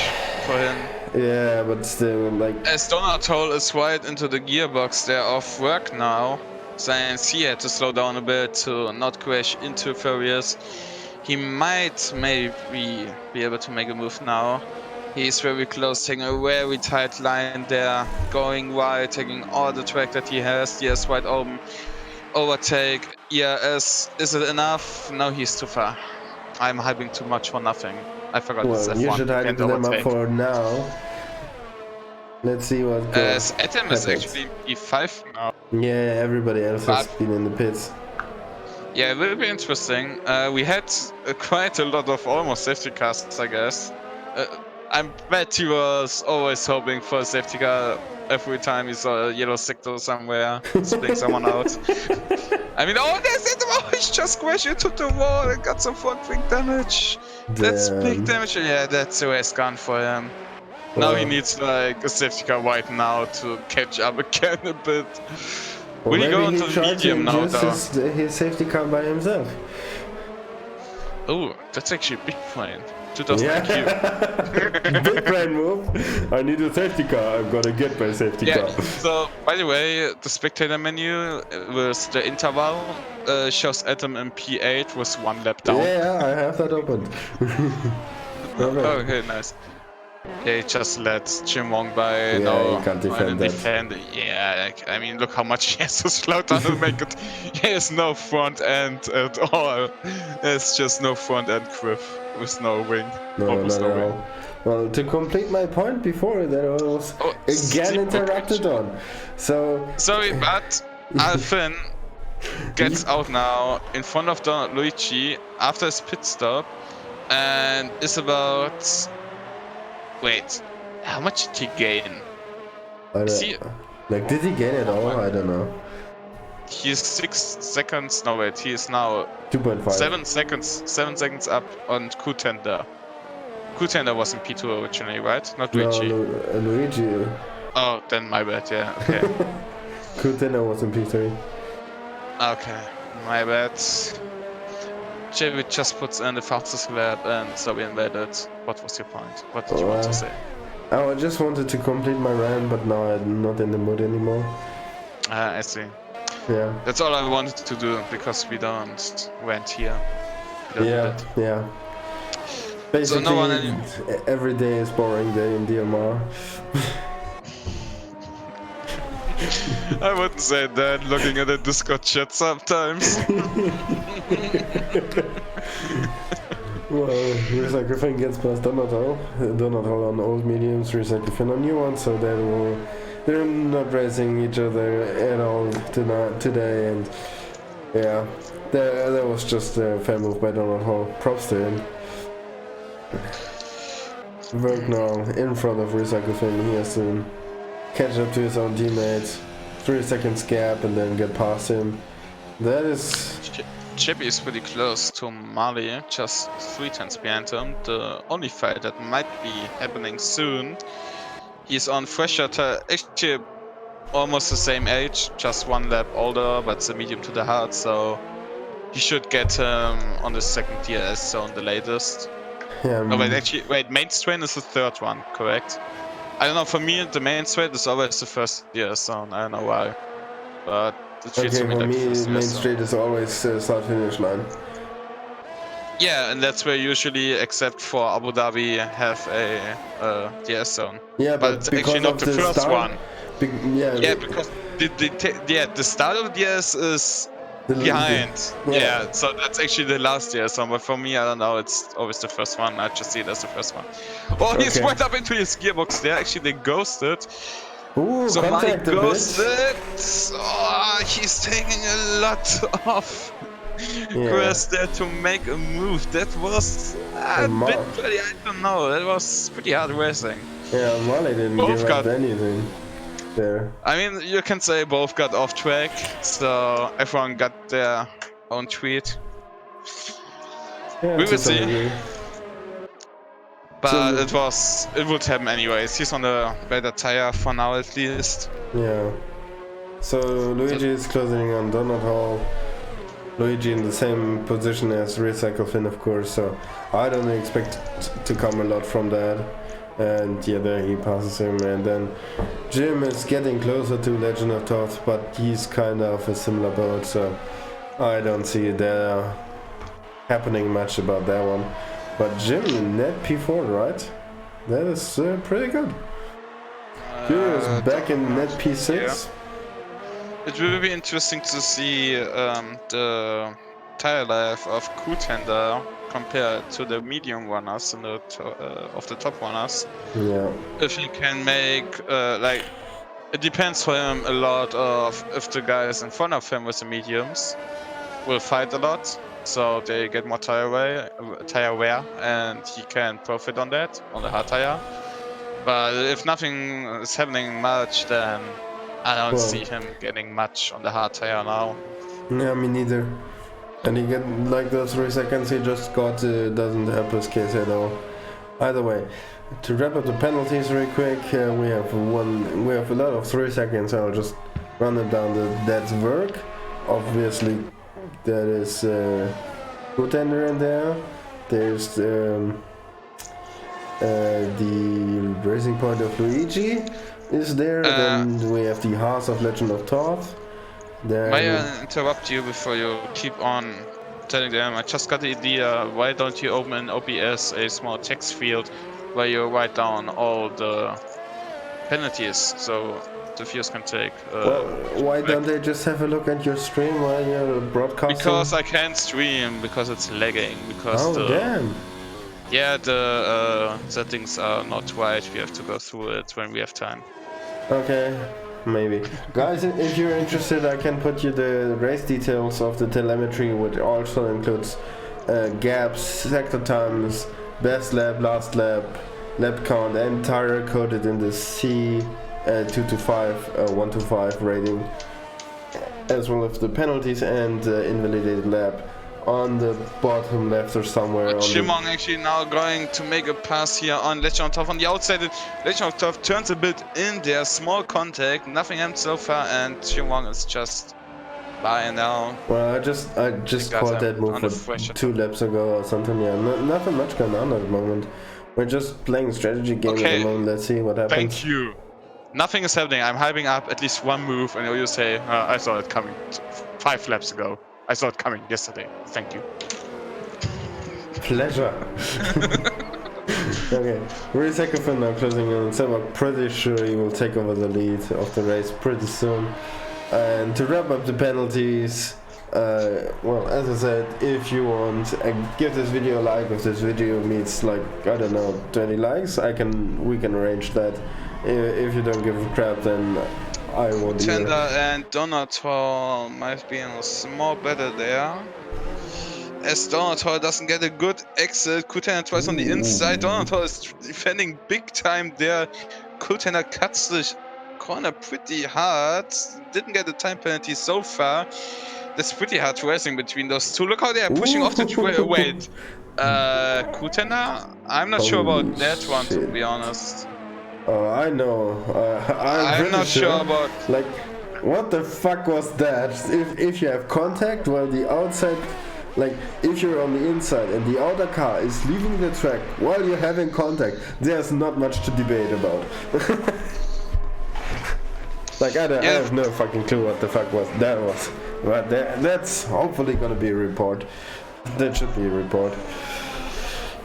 for him. Yeah, but still, like... As Donato is right into the gearbox, they're off work now. Since he had to slow down a bit to not crash into Furious. He might maybe be able to make a move now. He's very close, taking a very tight line there, going wide, taking all the track that he has. He has wide open, overtake, Yeah, is it enough? No, he's too far. I'm hyping too much for nothing. I forgot it's Well, F1. you should You hype can't them up overtake. for now. Let's see what As Atom is happens. actually P5 now. Yeah, everybody else has But been in the pits. yeah, it will be interesting. We had quite a lot of almost safety cars, I guess. I bet he was always hoping for a safety car every time he saw a yellow sector somewhere, spinning someone out. I mean, oh, there's it! Oh, he just crashed into the wall and got some front wing damage. That's big Damn. damage. Yeah, that's the race gone for him. Now he Well, needs like a safety car right now to catch up again a bit. well, Will he go maybe into he the tried to medium now, induce though? his safety car by himself. Oh, that's actually a big point. 2000 IQ. Yeah. Big brain move. I need a safety car. I'm gonna get my safety Yeah, car. so by the way, the spectator menu with the interval shows Atom in P8 with 1 lap down. Yeah, I have that opened. Perfect. Okay, nice. They just let Jim Wong by Yeah, now he can't trying to defend that. defend. Yeah, like, I mean, look how much he has to slow down to make it. He has no front end at all. There's just no front end grip with no wing. No, Almost not no at wing. all. Well, to complete my point before, that I was Oh, again steep interrupted actually. on. So Sorry, but Alfin gets out now in front of Don Luigi after his pit stop and is about. Wait, how much did he gain? I Is he? don't, like, did he gain it all? I don't know. He is 6 seconds. No, wait, he is now 2.5. 7 seconds. 7 seconds up on Q-Tender. Q-Tender was in P2 originally, right? Not No, Luigi. Luigi. Oh, then my bad. Yeah. Okay. Kutena was in P3. Okay, my bad. JV just puts in the fastest lap and so we invaded. What was your point? What did you want to say? I just wanted to complete my run, but now I'm not in the mood anymore. I see. Yeah. That's all I wanted to do because we don't rent here. We don't need Yeah, it. yeah. Basically, So no one every day is boring day in DMR. I wouldn't say that, looking at the Discord chat sometimes. Well, Recyclefin gets past Donut on old mediums, Recyclefin on new ones, so they're not racing each other at all today, and yeah, that was just a fair move by Donut Hall. Props to him. Work now in front of Recyclefin. He has to catch up to his own teammates, 3 seconds gap, and then get past him. That is. Chippy is pretty close to Mali, just 3 tenths behind him. The only fight that might be happening soon. He's on fresher, actually almost the same age, just 1 lap older, but it's a medium to the hard, so he should get him on the second DRS zone, the latest. Yeah, No, wait, main strain is the third one, correct? I don't know, for me, the main straight is always the first DRS zone, I don't know why. But it feels to me for like me, the first main DRS zone. straight is always start finish line. Yeah, and that's where usually, except for Abu Dhabi, have a DS zone. Yeah, but it's actually not the first one. Yeah, because the start of DS is behind. Yeah, so that's actually the last DS zone. But for me, I don't know. It's always the first one. I just see it as the first one. Oh, he's went up into his gearbox there. Actually, they ghosted. Ooh, so Mali contact a ghosted. Oh, he's taking a lot of. Quest there to make a move. That was a bit pretty, I don't know, that was pretty hard racing. Yeah, Mali didn't give up anything there. I mean, you can say both got off track, so everyone got their own tweet. Yeah, we will see. Agree. But it would happen anyways. He's on the better tire for now at least. Yeah. So Luigi is closing on Donut Hall. Luigi in the same position as Recyclefin, of course, so I don't expect to come a lot from that. And yeah, there he passes him, and then Jim is getting closer to Legend of Thoth, but he's kind of a similar boat, so I don't see there happening much about that one. But Jim in net P4, right? That is pretty good. Curious back in net P6. It will be interesting to see the tire life of contender compared to the medium runners and of the top runners. Yeah. If he can make like, it depends for him a lot of if the guys in front of him with the mediums will fight a lot, so they get more tire wear, and he can profit on that on the hard tire. But if nothing is happening much, then I don't Well, see him getting much on the hard tire now. yeah, me neither. And he get like those 3 seconds he just got doesn't help his case at all. Either way, to wrap up the penalties real quick, we have a lot of 3 seconds. I'll just run it down. That's work. Obviously, that is contender in there. There's the racing point of Luigi is there. Then we have the House of Legend of Thoth. May I interrupt you before you keep on telling them? I just got the idea. Why don't you open in OBS a small text field where you write down all the penalties so the viewers can take? Well, why don't they just have a look at your stream while you're broadcasting? Because I can't stream because it's lagging. Because damn. Yeah, the settings are not right. We have to go through it when we have time. Okay, maybe. Guys, if you're interested, I can put you the race details of the telemetry, which also includes gaps, sector times, best lap, last lap, lap count, and tire coded in the C 2 to 5, 1 to 5 rating, as well as the penalties and invalidated lap on the bottom left or somewhere. Shimon actually now going to make a pass here on Legend of Thoth on the outside. Legend of Thoth turns a bit in there, small contact, nothing happened so far, and Shimon is just by now. Well, I just caught that move 2 laps ago or something. Yeah, nothing much going on at the moment. We're just playing a strategy game at the moment. Let's see what happens. Thank you. Nothing is happening. I'm hyping up at least one move, and you say, I saw it coming 5 laps ago. I saw it coming yesterday. Thank you. Pleasure. Okay, really second for now, closing in. So I'm pretty sure he will take over the lead of the race pretty soon. And to wrap up the penalties, well, as I said, if you want, give this video a like. If this video meets like, I don't know, 20 likes, we can arrange that. If you don't give a crap, then I won't. Tender and Donator might be in a small better there. As Donator doesn't get a good exit, Kutender twice on the inside. Donator is defending big time there. Kutender cuts the corner pretty hard. Didn't get a time penalty so far. That's pretty hard racing between those two. Look how they are pushing off the wait. Kutender? I'm not sure about that one, to be honest. I know. I'm not sure about. Like, what the fuck was that? If you have contact, well, the outside, like, if you're on the inside and the outer car is leaving the track while you're having contact, there's not much to debate about. Like, I have no fucking clue what the fuck that was. But that's hopefully gonna be a report. That should be a report.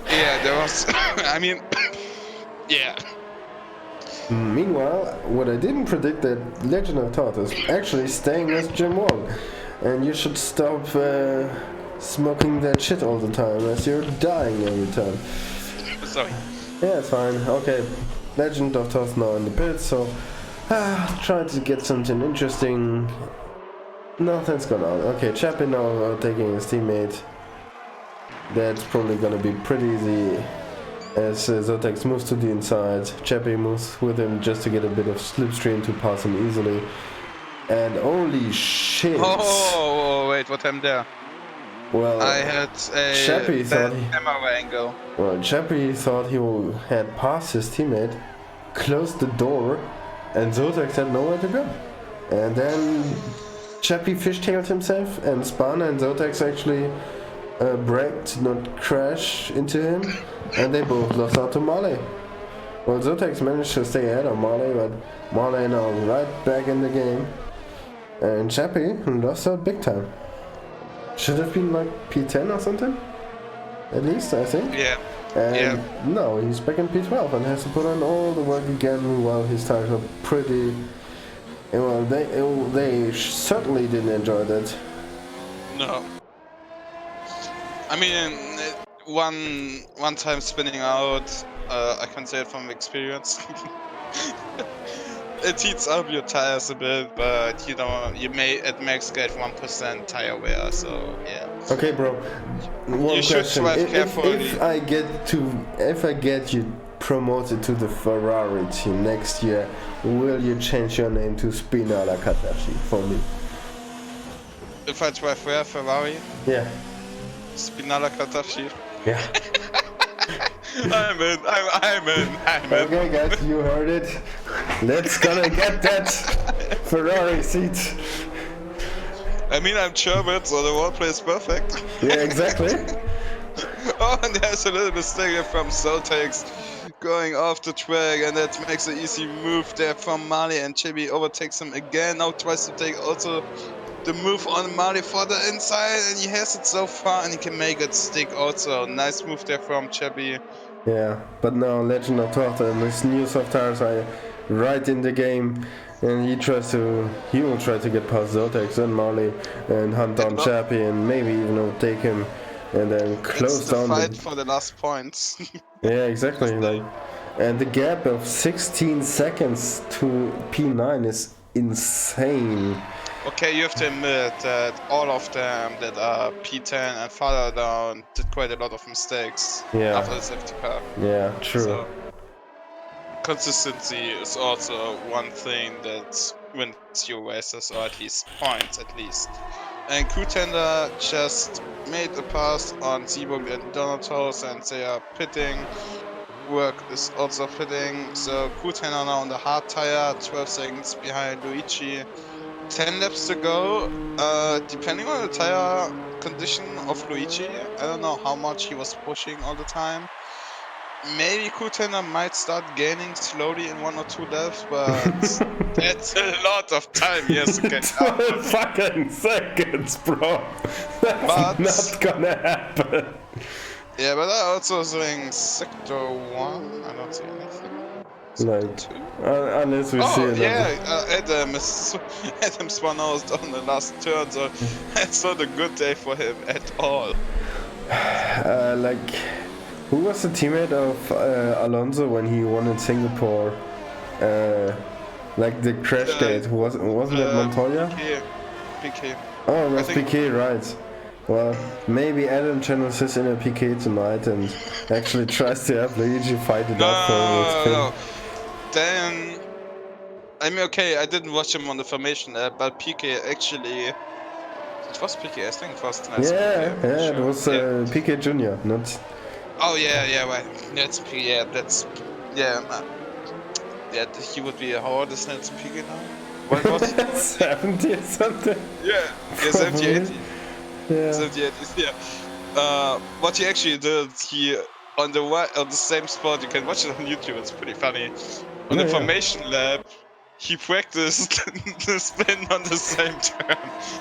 Yeah, there was. I mean, yeah. Meanwhile, what I didn't predict that Legend of Thoth is actually staying with Jim Wong. And you should stop smoking that shit all the time, as you're dying every time. Sorry. Yeah, it's fine. Okay, Legend of Thoth now in the pits, so try to get something interesting. Nothing's gone on. Okay, Chappie now taking his teammate. That's probably gonna be pretty easy. As Zotex moves to the inside, Chappie moves with him just to get a bit of slipstream to pass him easily. And holy shit! Oh, wait, what happened there? Well, I had a bad camera angle. Well, Chappie thought he had passed his teammate, closed the door, and Zotex had nowhere to go. And then Chappie fishtailed himself and spun, and Zotex actually braked, not crash into him. And they both lost out to Marley. Well, Zotex managed to stay ahead of Marley, but Marley now right back in the game. And Chappie lost out big time. Should have been like P10 or something? At least, I think. Yeah. And no, he's back in P12 and has to put on all the work again while his tires are pretty Well, they certainly didn't enjoy that. No. I mean, one time spinning out, I can say it from experience. It heats up your tires a bit, but it makes get 1% tire wear, so yeah. Okay, bro. One You should question: drive carefully. if I get you promoted to the Ferrari team next year, will you change your name to Spinala Katashi for me? If I drive where Ferrari, Yeah. Spinala Katashi. Yeah. I'm in. Okay, guys, you heard it. Let's gonna get that Ferrari seat. I mean, I'm German, so the wordplay is perfect. Yeah, exactly. Oh, and there's a little mistake from Soltex going off the track, and that makes an easy move there from Mali, and Chibi overtakes him again. Now tries to take also the move on Mali for the inside, and he has it so far, and he can make it stick also. Nice move there from Chibi. Yeah, but now Legend of Torta and his new soft tires are right in the game, and he will try to get past Zotex and Marley and hunt down Chappie and maybe even overtake him and then close down the fight for the last points. Yeah, exactly. And the gap of 16 seconds to P9 is insane. Okay, you have to admit that all of them that are P10 and farther down did quite a lot of mistakes after the safety car. Yeah, true. So, consistency is also one thing that wins you races, or at least points at least. And Contender just made a pass on Seaburg and Donatos, and they are pitting. Work is also pitting, so Contender now on the hard tire, 12 seconds behind Luigi. 10 laps to go. Depending on the tire condition of Luigi, I don't know how much he was pushing all the time. Maybe Contender might start gaining slowly in 1 or 2 laps, but that's a lot of time he has to get up. 12 fucking seconds, bro. That's not gonna happen. Yeah, but I also think Sector 1, I don't see anything. Unless we see it. Adam spun out on the last turn, so it's not a good day for him at all. Who was the teammate of Alonso when he won in Singapore? The crash date, wasn't it Montoya? PK. Oh, it was PK, right. Well, maybe Adam channels his inner PK tonight and actually tries to have Luigi fight it up for No. Then, I mean, okay, I didn't watch him on the formation app, but PK actually, it was PK, I think it was nice. Yeah, PK, it was PK Junior, not. Oh yeah, right. That's PK. Yeah, that's he would be how old is that PK now? What was he? 70 or something. Yeah, 70, 80. Yeah. 70, 80. Yeah. What he actually did, he on the same spot, you can watch it on YouTube. It's pretty funny. On the formation lap, he practiced the spin on the same turn.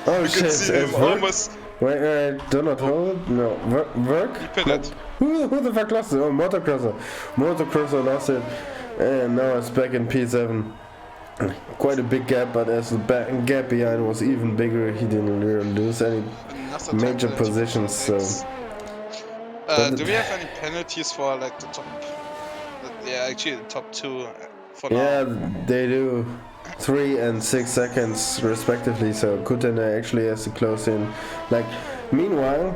Oh you shit! can see him almost. Wait, do not hold. No, work. He pitted. Who the fuck lost it? Oh, Motocrosser lost it, and now it's back in P7. Quite a big gap, but as the gap behind was even bigger, he didn't really lose any major positions. So. Do we have any penalties for the top? Yeah, actually the top 2 for now. Yeah, they do. 3 and 6 seconds respectively, so Kutena actually has to close in. Meanwhile,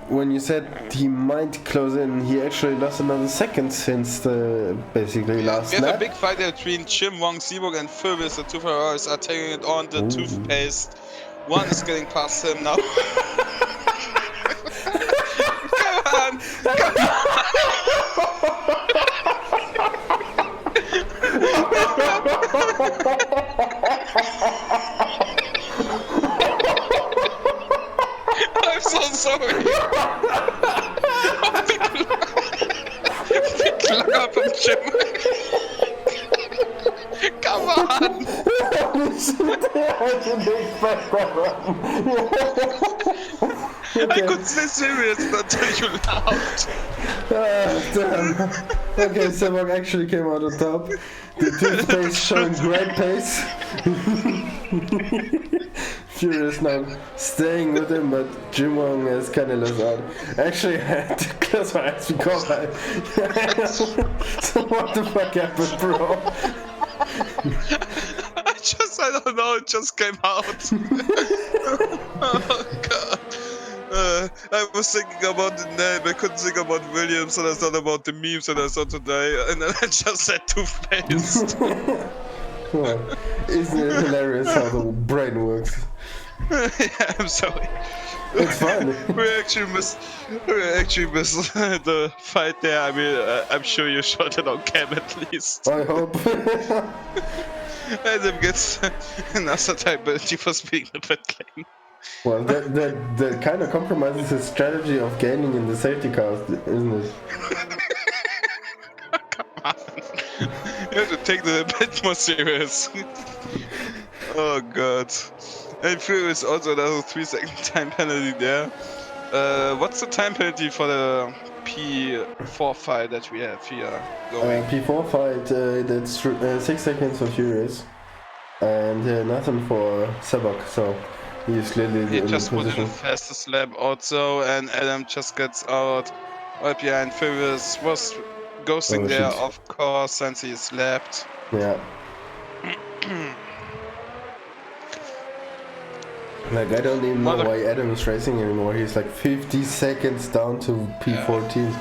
when you said he might close in, he actually lost another second since the basically last lap. We have a big fight between Jim, Wong, Seaburg and Philbis. The 2 Ferraris are taking it on the toothpaste. One is getting past him now. Come on! I'm so sorry. Big luck from Jim. Come on. I could stay serious until you laughed. Damn. Okay, Sebok actually came out on top. The toothpaste showing great pace. Furious now staying with him, but Jimwong is kinda lost out. Actually, I had to close my eyes because I... So what the fuck happened, bro? I don't know, it just came out. Oh god. I was thinking about the name, I couldn't think about Williams, and I thought about the memes that I saw today, and then I just said Two-Faced. Well, isn't it hilarious how the brain works? Yeah, I'm sorry. It's fine. we actually missed the fight there. I mean, I'm sure you shot it on cam at least. I hope. Adam gets another type ability for speaking the pit lane. Well, that kind of compromises his strategy of gaining in the safety cars, isn't it? Come on. You have to take the a bit more serious. Oh god. And Furious also another 3-second time penalty there. What's the time penalty for the P4 fight that we have here going? P4 fight, that's 6 seconds for Furious. And nothing for Sebok, so he's clearly He in the just put in the position. fastest lap also, and Adam just gets out right behind Furious. Was ghosting Oh, there, shit. of course, since he's lapped. Yeah. Like, I don't even know why Adam is racing anymore. He's like 50 seconds down to P14.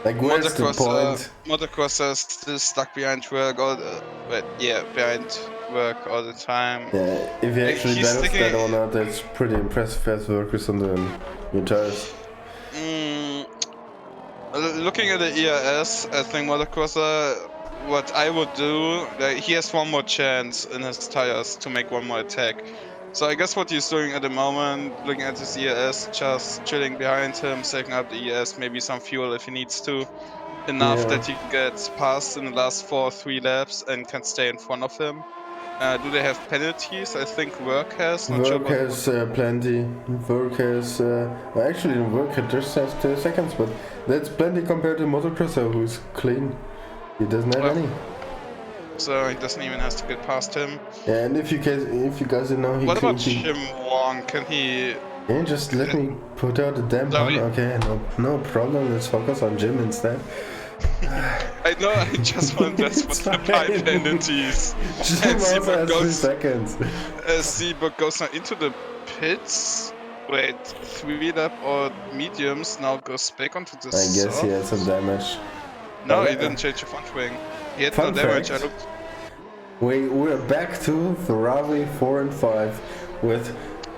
Like, where's the point? Motocrosser is still stuck behind work behind work all the time. Yeah, if he actually he's does that or not, that's pretty impressive as workers on the new tires. Looking at the ERS, I think Motocrosser, what I would do, he has one more chance in his tires to make one more attack. So I guess what he's doing at the moment, looking at his ERS, just chilling behind him, saving up the ERS, maybe some fuel if he needs to, enough that he gets past in the last 3 laps and can stay in front of him. Do they have penalties? I think Work has. Work has plenty. Work has... actually, Work just has 2 seconds, but that's plenty compared to Motocrosser, who's clean. He doesn't have any. So he doesn't even have to get past him. Yeah, and if you guys didn't know, what about Jim Wong? Can he... Can you just let me put out the damn pun? Okay, no problem. Let's focus on Jim instead. I know, I just want that's what the pipe penalties. Jim also has 3 seconds. Seaburg goes now into the pits. Wait, 3 lap or mediums, now goes back onto the I guess he had some damage. No, he didn't change the front wing. He had no damage, I looked. We're back to Ferrari 4 and 5 with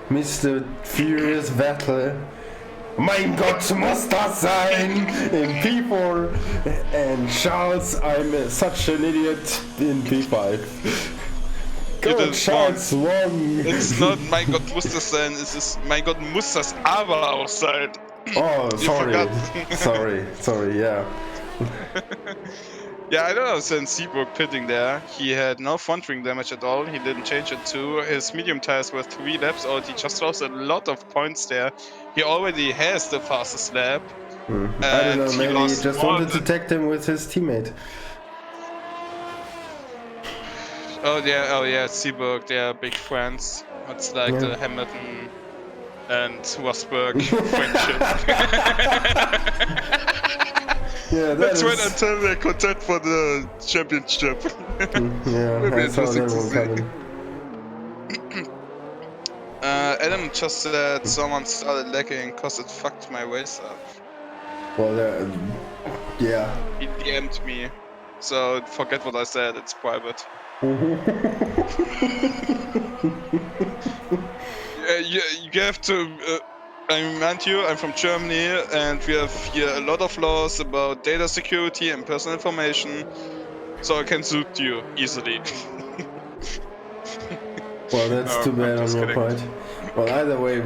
Mr. Furious Vettel. Mein Gott, muss das sein! In P4 and Charles, I'm such an idiot in P5. Go, Charles, wrong! It's not mein Gott, muss das sein, es ist mein Gott, muss das aber auch sein. Oh, sorry, yeah. Yeah, I don't know, since Seabrook pitting there, he had no front wing damage at all, he didn't change it too, his medium tires were 3 laps old, he just lost a lot of points there. He already has the fastest lap. I don't know, maybe he just wanted to tag him with his teammate. Oh yeah, Seabrook, they are big friends. It's like the Hamilton and Rosberg friendship. Yeah, that's when until they contend for the championship. Yeah, I saw that one coming. Adam just said someone started lagging cause it fucked my race up. Well, yeah. He DM'd me, so forget what I said, it's private. You have to... I remind you, I'm from Germany, and we have here a lot of laws about data security and personal information, so I can suit you easily. Well, that's too bad on your part. Well, either way,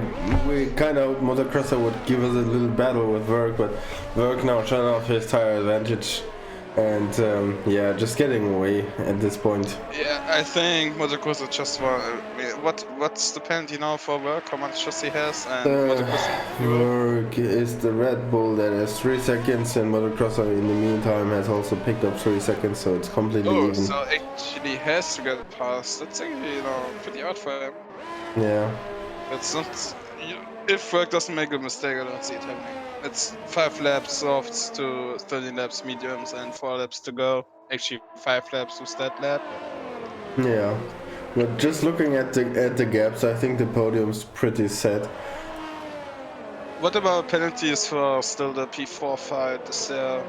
we kind of Motocrosser would give us a little battle with Work, but Work now shut off his tire advantage, And yeah, just getting away at this point. Yeah, I think motocross is just what's the penalty now for work? How much Chassis has and motocross? Work is the Red Bull that has 3 seconds, and motocrosser in the meantime has also picked up 3 seconds, so it's completely Oh, even. so actually has to get past. That's actually pretty odd for him. Yeah. It's not. If work doesn't make a mistake, I don't see it happening. It's 5 laps softs to 30 laps mediums and 4 laps to go. Actually, 5 laps with that lap. Yeah. But just looking at the gaps, I think the podium's pretty set. What about penalties for still the P4 fight?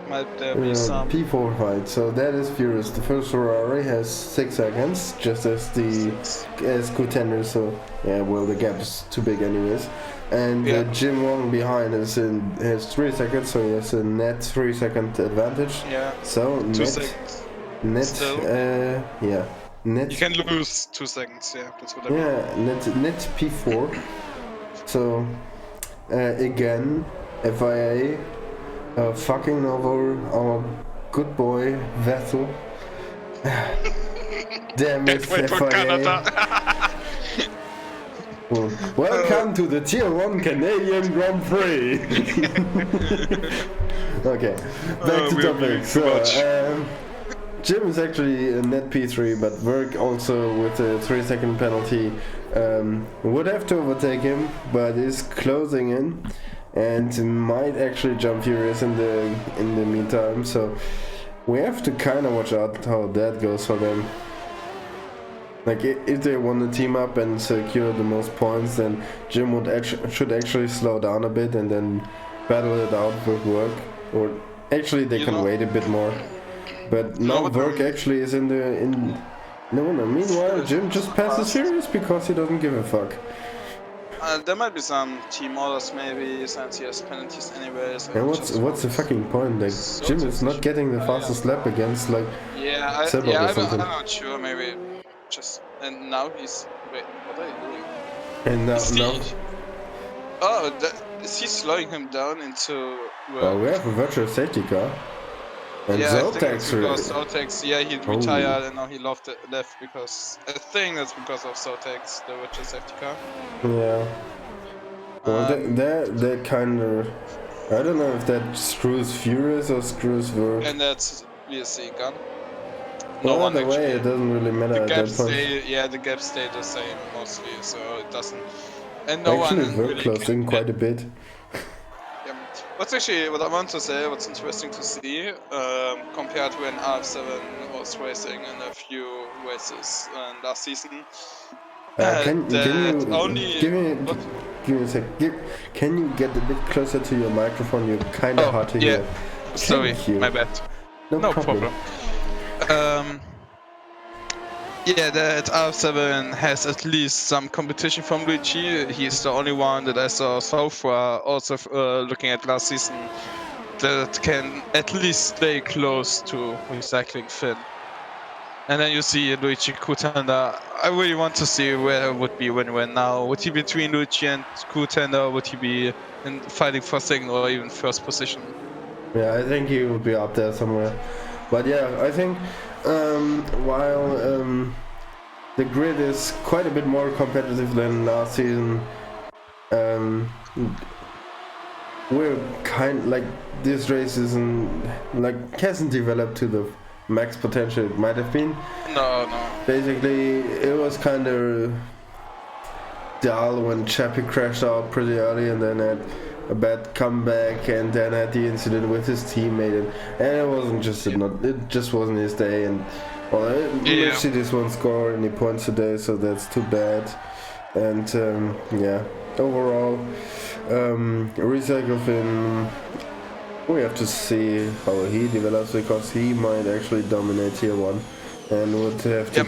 Might there be some? P4 fight, so that is furious. The first Ferrari has 6 seconds, just as contender, so yeah, well, the gap is too big anyways. And Jim Wong behind has 3 seconds, so he has a net 3 second advantage. Yeah. So 2 seconds. Yeah. Net. You can lose 2 seconds. Yeah, that's what I mean. Yeah, net P4. So again, FIA fucking over our good boy Vettel. Damn it, FIA. Welcome to the Tier 1 Canadian Grand Prix. Okay, back to topic. So, Jim is actually a net P3, but Verk also with a 3 second penalty would have to overtake him, but is closing in and might actually jump Furious in the meantime. So we have to kind of watch out how that goes for them. Like if they want to team up and secure the most points, then Jim should actually slow down a bit and then battle it out with Work. Or actually they can wait a bit more. But now Work actually is no. Meanwhile, Jim just passes Furious because he doesn't give a fuck. There might be some team orders maybe, since he has penalties anyways. And what's the fucking point? Like Jim is not getting the fastest lap against like I'm not sure. Maybe just and now he's wait. What are you doing? And now. Is he slowing him down into? Well, we have a virtual safety car. And Zotax, he retired and now he left because I think that's because of Zotax, the virtual safety car. Yeah. Well, that kind of, I don't know if that screws Furious or screws Verk. And that's VSC gun. No either way, it doesn't really matter at that point. The gaps stay the same mostly, so it doesn't. And actually, Verk closed in quite a bit. What I want to say, what's interesting to see, compared to when RF7 was racing in a few races last season. Can you give me a sec? Can you get a bit closer to your microphone? You're kind of hard to hear. Sorry, my bad. No problem. That RF7 has at least some competition from Luigi. He's the only one that I saw so far, also looking at last season, that can at least stay close to Recycling Finn. And then you see Luigi Kutanda. I really want to see where it would be when we're now. Would he be between Luigi and Kutanda? Would he be fighting for second or even first position? Yeah, I think he would be up there somewhere. But yeah, I think while the grid is quite a bit more competitive than last season, we're this race hasn't developed to the max potential it might have been. No. Basically, it was kind of dull when Chappie crashed out pretty early and then had a bad comeback and then had the incident with his teammate and it wasn't just it just wasn't his day and Mercedes won't score any points today, so that's too bad. And overall Recycle Finn, we have to see how he develops because he might actually dominate Tier 1 and would have to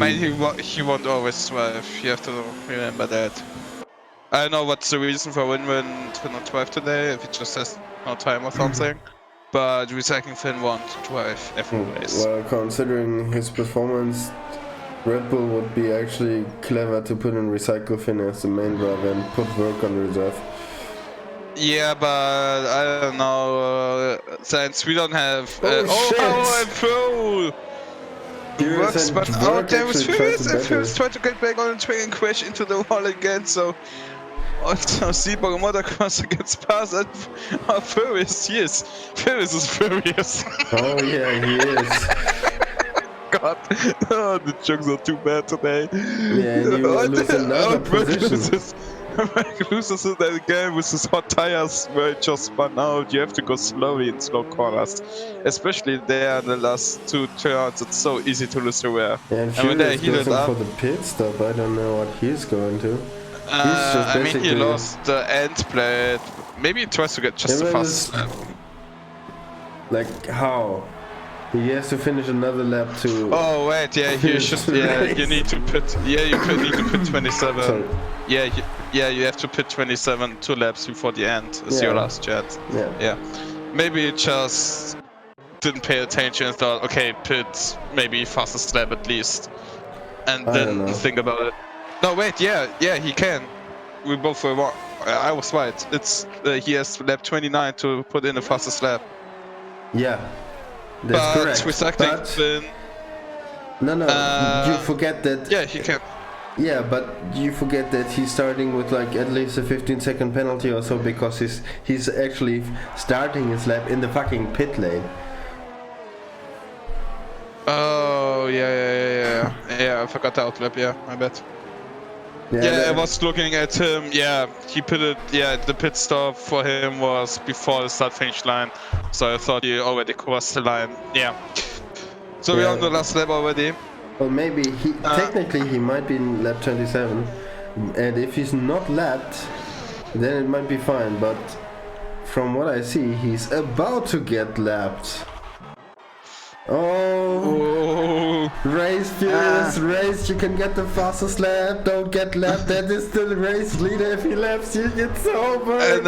he won't always drive, you have to remember that. I don't know what's the reason for Winwin to not drive today, if he just has no time or something. But Recycling Finn won't drive every race. Well, considering his performance, Red Bull would be actually clever to put in Recycle Finn as the main driver and put Verk on reserve. Yeah, but I don't know. Since we don't have. Oh, shit! And throw! Furious Works, and but Work there was actually tried to Furious, and battle. Furious tried to get back on the track and crash into the wall again, so. Also, Seaborg motocross against Pass and Furious, yes. Furious is furious. Oh yeah, he is. God, oh, the jokes are too bad today. Yeah, and you lose another position. Mark loses it again with his hot tires where it just spun out. You have to go slowly in slow corners. Especially there in the last two turns, it's so easy to lose the rear. And And when they Furious goes heated in up, for the pit stop. I don't know what he's going to. He's just I mean, he basically. lost the end plate. Maybe he tries to get just the Yeah, but fastest lap. like how? He has to finish another lap to. Oh wait, yeah, you finish should. the Yeah, race. you need to pit. Yeah, need to pit 27. Sorry. Yeah, you have to pit 27 2 laps before the end. It's your Yeah. last chance. Yeah. Yeah, maybe you just didn't pay attention and thought, okay, pit maybe fastest lap at least, and I don't then know. think about it. No, wait, yeah, he can. We both were wrong. I was right. It's he has lap 29 to put in the fastest lap. Yeah. That's But correct. recycling But Finn. no, you forget that. Yeah, he can. Yeah, but you forget that he's starting with like at least a 15-second penalty or so because he's actually starting his lap in the fucking pit lane. Oh yeah. I forgot the outlap. Yeah, my bad. Yeah, I was looking at him. Yeah, he pitted. Yeah, the pit stop for him was before the start finish line, so I thought he already crossed the line. Yeah. So we're on the last lap already. Well, maybe technically he might be in lap 27, and if he's not lapped, then it might be fine. But from what I see, he's about to get lapped. Oh, race, Furious, race, you can get the fastest lap, don't get lapped, that is still the race leader, if he laps you, it's over. And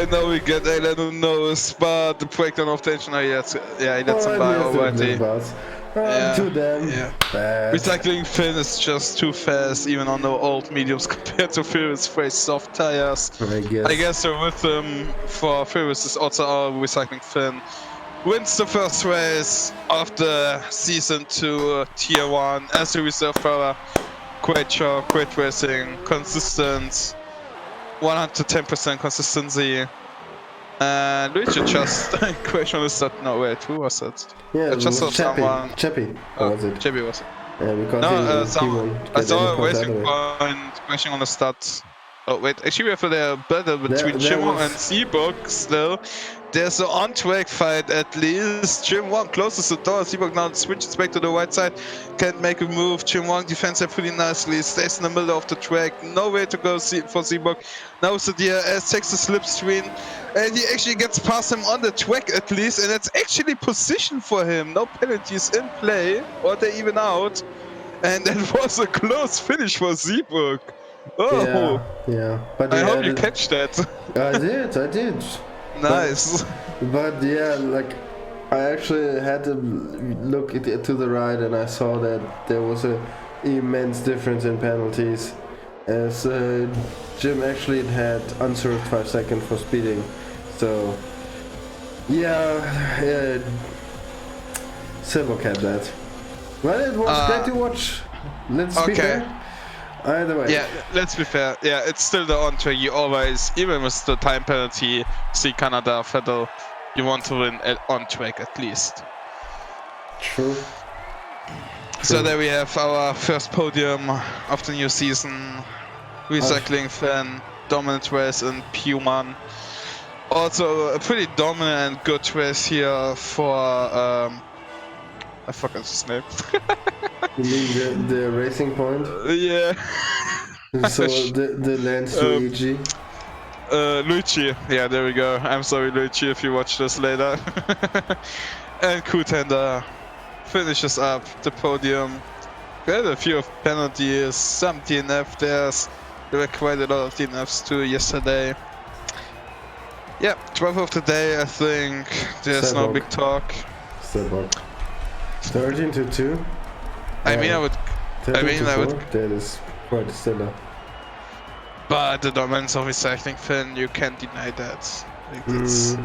now we get Alan nose, but the breakdown of tension, he lets him by already. To them. Yeah. Bad. Recycling Finn is just too fast, even on the old mediums compared to Furious Fresh soft tires. I guess the rhythm for Furious is also our Recycling Finn. Wins the first race of the season 2 Tier 1 as a reserve driver. Great job, great racing, consistent, 110% consistency. And Luigi just crashed on the start. No, wait, who was it? Yeah, I just saw someone. Chappie, was it? Chappie was it? Yeah, because I saw a racing point crashing on the start. Oh wait, actually we have a battle between Jim Wong and Seaborg still. There's an on-track fight at least. Jim Wong closes the door. Seaborg now switches back to the right side. Can't make a move. Jim Wong defends it pretty nicely. Stays in the middle of the track. Nowhere to go for Seaborg. Now the DRS takes the slipstream. And he actually gets past him on the track at least. And it's actually position for him. No penalties in play. Or they're even out. And that was a close finish for Seaborg. Oh! Yeah. But I hope you catch that. I did. Nice. But yeah, like I actually had to look to the right and I saw that there was a immense difference in penalties, as Jim actually had unserved 5 seconds for speeding. So yeah, Silver kept that. Well, it was great to watch. Let's be fair. Either way. Yeah, let's be fair. Yeah, it's still the on-track. You always, even with the time penalty, see Canada, Vettel, you want to win on-track at least. True. So there we have our first podium of the new season. Recycling Fan, dominant race in P1. Also a pretty dominant and good race here for, I forgot his name. You mean the racing point? Yeah. So the Lance Luigi? Luigi. Yeah, there we go. I'm sorry, Luigi, if you watch this later. And Kutender finishes up the podium. We had a few penalties, some DNF. There were quite a lot of DNFs too yesterday. Yeah, 12 of the day, I think. There's no big talk. 13-2. I mean, I would. That is quite stellar. But the dominance of recycling Finn, you can't deny that. Like it's...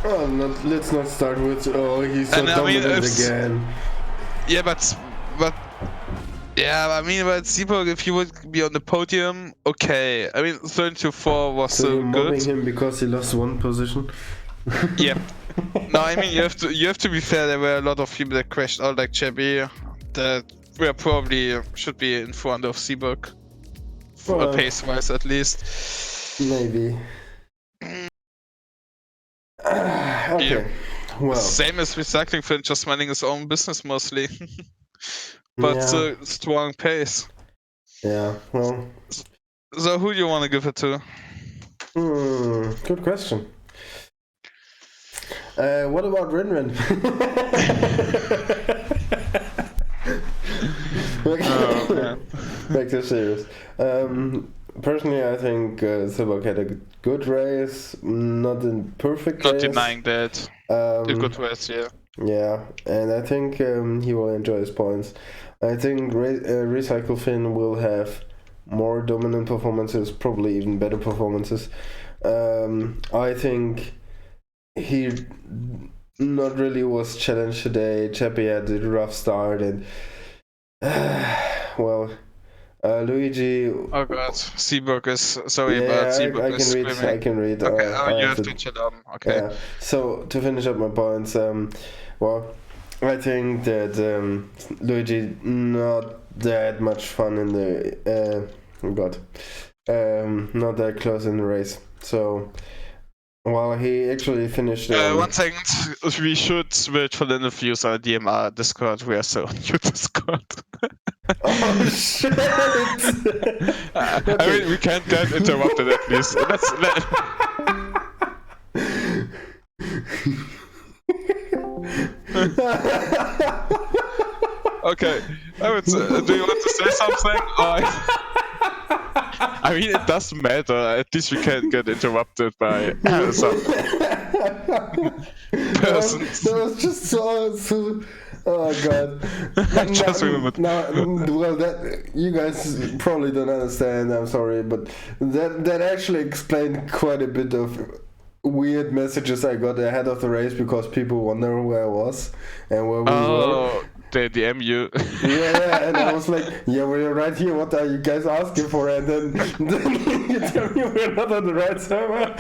Oh, let's not start with he's so And I mean, dominant again. Yeah, but yeah, I mean, but Seaborg, if he would be on the podium, okay. I mean, 32-4 was So still you're good. mobbing him because he lost one position? Yep. No, I mean, you have to be fair. There were a lot of people that crashed out, like Chebby, that were probably should be in front of Seaborg, pace-wise at least. Maybe. Okay. Yeah. Well. Same as recycling Finn, just minding his own business mostly, but strong pace. Yeah. Well. So who do you want to give it to? Good question. What about Rin? Back to serious. Personally, I think Seaborg had a good race, not a perfect race. Not denying that. A good race, yeah. Yeah, and I think he will enjoy his points. I think Recycle Finn will have more dominant performances, probably even better performances. I think he not really was challenged today. Chappie had a rough start, and well, Luigi. Oh god, Seaborg is sorry, but Seaborg is screaming. I can read. Okay, you have to chill down. Okay. Yeah. So to finish up my points, well, I think that Luigi not that much fun in the not that close in the race. So while he actually finished. 1 second, we should switch for the interviews on DMR Discord. We are so on your Discord. Oh shit! I mean, we can't get interrupted at least. Okay, do you want to say something? I mean, it doesn't matter. At least we can't get interrupted by some persons. That was just so. Oh god! Just remembered. Well, that you guys probably don't understand. I'm sorry, but that actually explained quite a bit of weird messages I got ahead of the race because people wonder where I was and where we were. They DM you. Yeah, and I was like, yeah, we're right here. What are you guys asking for? And then you tell me we're not on the right server.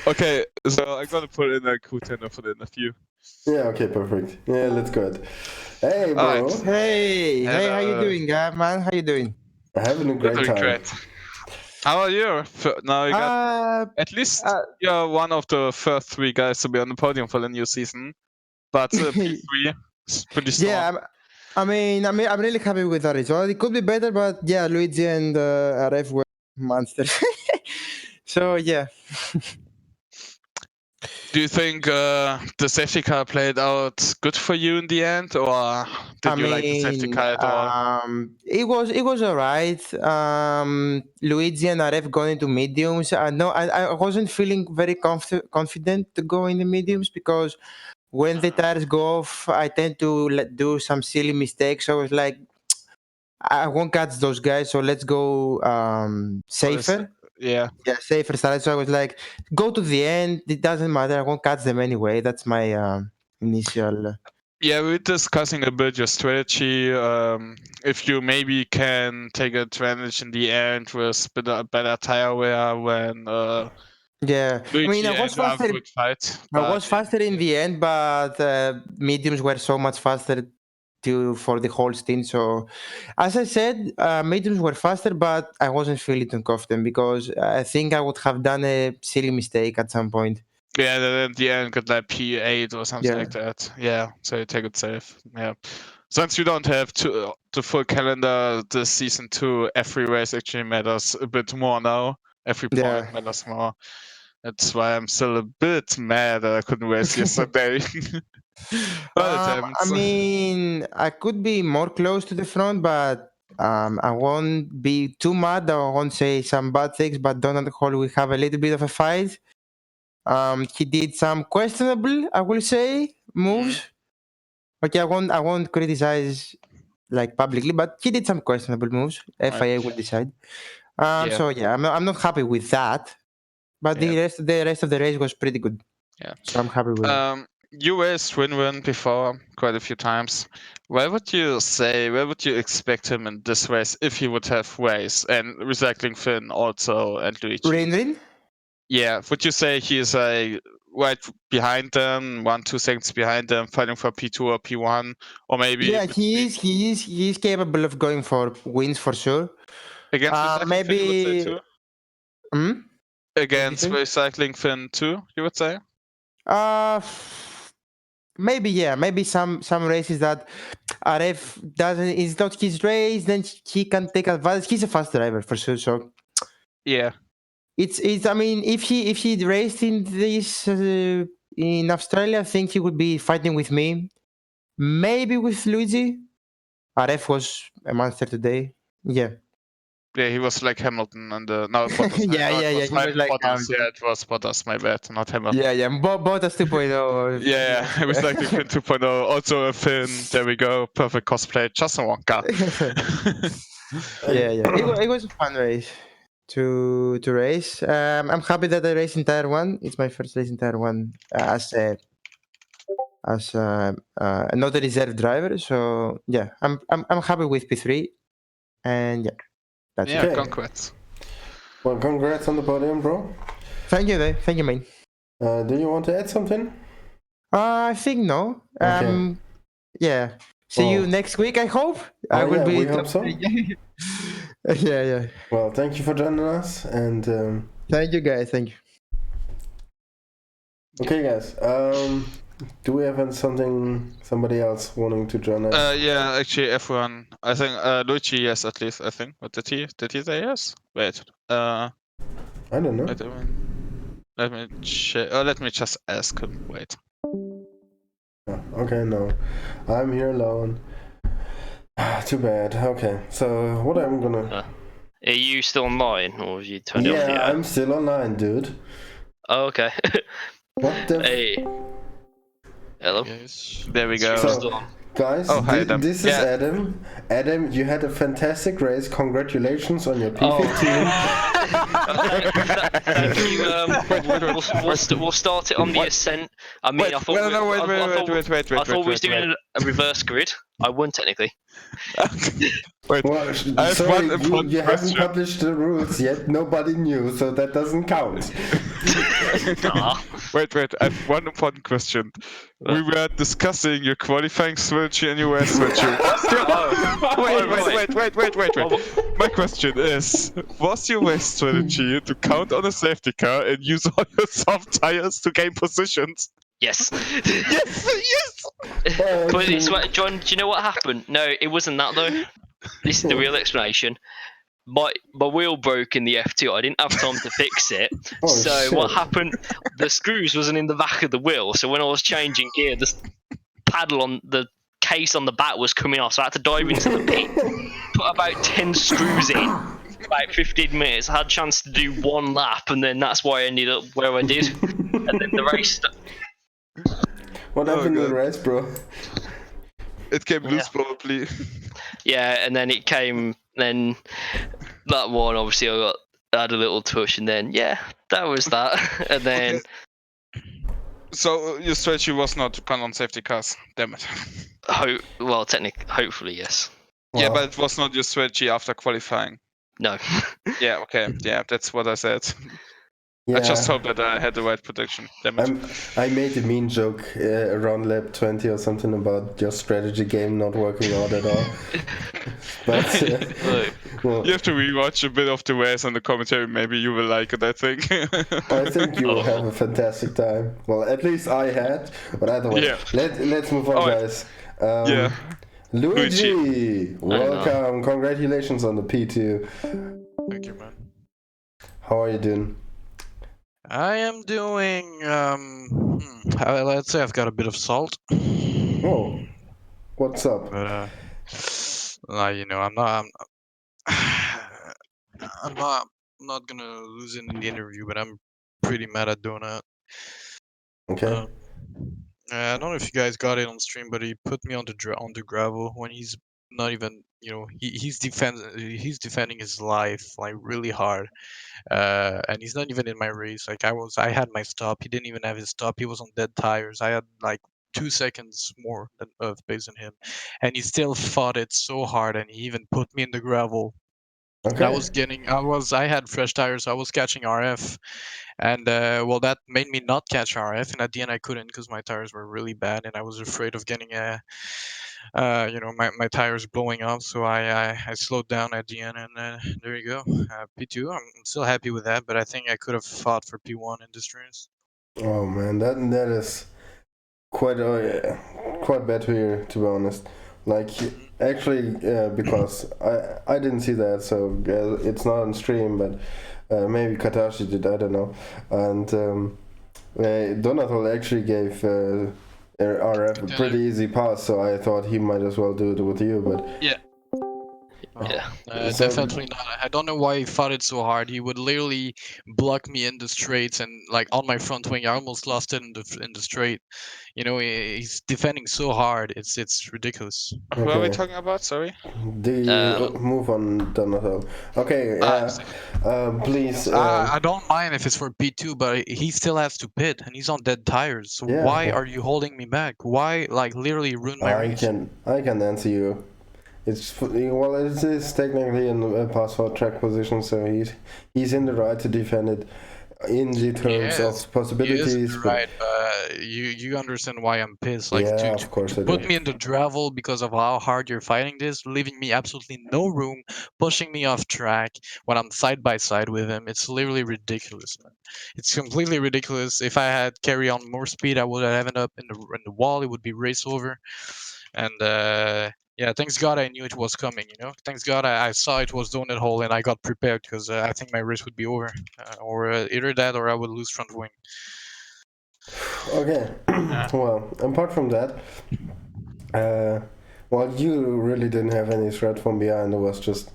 Okay, so I'm gonna put in a contender for the interview. Yeah, okay, perfect. Yeah, let's go ahead. Hey, bro. Right. Hey, how you doing, man? How you doing? Having a great time. Great. How are you? Now you got at least you're one of the first 3 guys to be on the podium for the new season. But P3 is pretty strong. Yeah, I'm really happy with that result. It could be better, but yeah, Luigi and RF were monsters. So yeah. Do you think the safety car played out good for you in the end, or did you like the safety car at all? It was alright. Luigi and RF going into mediums. No, I wasn't feeling very confident to go in the mediums because when the tires go off, I tend to do some silly mistakes. So I was like, I won't catch those guys, so let's go safer. Yeah, safer side. So I was like, go to the end. It doesn't matter. I won't catch them anyway. That's my initial. Yeah, we're discussing a bit your strategy. If you maybe can take advantage in the end with better tire wear when. Yeah, I mean, I was faster. I was faster in the end, but mediums were so much faster for the whole stint. So, as I said, mediums were faster, but I wasn't feeling too confident because I think I would have done a silly mistake at some point. Yeah, then at the end got like P8 or something like that. Yeah, so you take it safe. Yeah. Since you don't have the full calendar this season 2, every race actually matters a bit more now. Every point matters more. That's why I'm still a bit mad that I couldn't race yesterday. I mean, I could be more close to the front, but I won't be too mad. I won't say some bad things, but Donald Hall will have a little bit of a fight. He did some questionable, I will say, moves. Okay, I won't criticize like publicly, but he did some questionable moves. Right. FIA will decide. Yeah. So yeah, I'm not happy with that. But Yeah. the rest of the race was pretty good. Yeah. So I'm happy with it. You raced win before quite a few times. Where would you expect him in this race if he would have race and recycling Finn also and Luigi? Rin? Yeah, would you say he is right behind them, 1-2 seconds behind them, fighting for P2 or P1, or maybe? Yeah, he is capable of going for wins for sure. Against recycling Finn, you would say too. Against recycling Finn too, you would say? Maybe yeah. Maybe some races that RF is not his race, then he can take advantage. He's a fast driver for sure. So yeah, it's. I mean, if he raced in this in Australia, I think he would be fighting with me. Maybe with Luigi. RF was a monster today. Yeah. Yeah, he was like Hamilton and no Bottas. yeah. He was like Bottas. Yeah, it was Bottas. My bad, not Hamilton. Yeah. Bottas 2.0. Yeah, recycling Finn 2.0. Also a Finn. There we go. Perfect cosplay. Just a Wonka. yeah. It was a fun race to race. I'm happy that I raced in Tier 1. It's my first race in Tier 1 as not a reserve driver. So yeah, I'm happy with P3, and yeah, that's it. Okay. Congrats. Well, congrats on the podium, bro. Thank you, Dave. Thank you, man. Do you want to add something? I think no. Okay. Yeah. See you next week, I hope. I will be. We hope so. yeah. Well, thank you for joining us, and thank you, guys. Thank you. Okay, guys. Do we have somebody else wanting to join us? Yeah, actually, everyone. I think Luigi, yes, at least. I think. What did he say? Yes. Wait. I don't know. Wait a minute. Let me check. Let me just ask him. Wait. Okay, no. I'm here alone. Too bad. Okay, so what I'm gonna... Are you still online, or have you turned it on? Yeah, I'm still online, dude. Oh, okay. What the... Hey. Hello? Yes. There we go. So, guys, hi, this is Adam. Adam, you had a fantastic race. Congratulations on your P15. Thank you. We'll start it on the ascent. I mean, wait, I thought wait. I thought we was doing a reverse grid. I won technically. Wait, well, sorry, you haven't published the rules yet. Nobody knew, so that doesn't count. Wait, I have one important question. We were discussing your qualifying strategy and your race strategy. Wait. My question is, was your race strategy to count on a safety car and use all your soft tires to gain positions? Yes. yes. But John, do you know what happened? No, it wasn't that though. This is the real explanation. My wheel broke in the F2. I didn't have time to fix it. Shit. What happened? The screws wasn't in the back of the wheel. So when I was changing gear, the paddle on the case on the back was coming off. So I had to dive into the pit, put about 10 screws in, about 15 minutes. I had a chance to do one lap, and then that's why I ended up where I did. And then the race. What happened in the race, bro? It came loose, probably. Yeah, and then it came. Then that one, obviously, I had a little touch, and then that was that. And then. So your strategy was not to count on safety cars. Damn it. Hopefully, yes. Yeah, but it was not your strategy after qualifying. No. Yeah. Okay. Yeah, that's what I said. Yeah. I just hope that I had the right prediction. Damn it. I made a mean joke around lap 20 or something about your strategy game not working out at all. But you have to rewatch a bit of the race on the commentary. Maybe you will like it. I think. I think you will have a fantastic time. Well, at least I had. But either way, let's move on, guys. Luigi, welcome. Congratulations on the P2. Thank you, man. How are you doing? I am doing, let's say I've got a bit of salt. Oh, what's up? But, I'm not gonna lose it in the interview, but I'm pretty mad at Donut. Okay. I don't know if you guys got it on stream, but he put me on the gravel when he's not even, you know, he's defending his life like really hard, and he's not even in my race. Like I had my stop. He didn't even have his stop. He was on dead tires. I had like 2 seconds more of pace than him, and he still fought it so hard, and he even put me in the gravel. Okay. I had fresh tires. I was catching RF, and well, that made me not catch RF, and at the end I couldn't because my tires were really bad, and I was afraid of getting you know, my tires blowing up. So I slowed down at the end, and there you go, P2. I'm still happy with that, but I think I could have fought for P1 in this race. Oh man, that is quite quite bad to hear, to be honest. Like actually, because I didn't see that, so it's not on stream, but maybe Katashi did. I don't know. And Donato actually gave RF a pretty easy pass, so I thought he might as well do it with you. But Yeah. So- Definitely not. I don't know why he fought it so hard. He would literally block me in the straights, and like on my front wing, I almost lost it in the straight. You know, he's defending so hard. It's ridiculous. Who are we Okay. talking about? Sorry. The move on Donato. Okay. Please. I don't mind if it's for P2, but he still has to pit, and he's on dead tires. So Yeah. why are you holding me back? Why, like, literally ruin my race? I can answer you. Well, it is technically in a pass for track position, so he's in the right to defend it in the terms Yes, of possibilities. But right, you understand why I'm pissed. Like yeah, to of course I put do. me in the gravel because of how hard you're fighting this, leaving me absolutely no room, pushing me off track when I'm side by side with him. It's literally ridiculous, man. It's completely ridiculous. If I had carry on more speed, I would have ended up in the wall. It would be race over, and yeah, thanks God I knew it was coming. You know, thanks God I saw it was donut hole and I got prepared because I think my race would be over, or either that or I would lose front wing. Okay. Well, apart from that, well, you really didn't have any threat from behind. It was just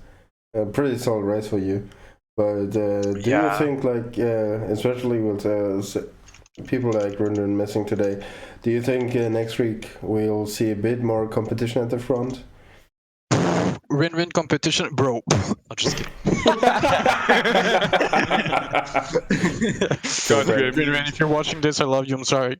a pretty solid race for you. But do you Yeah. think, like, especially with people like Rundun missing today, do you think next week we'll see a bit more competition at the front? Win-win competition, bro. I'm just kidding. God, Rin, if you're watching this, I love you. I'm sorry.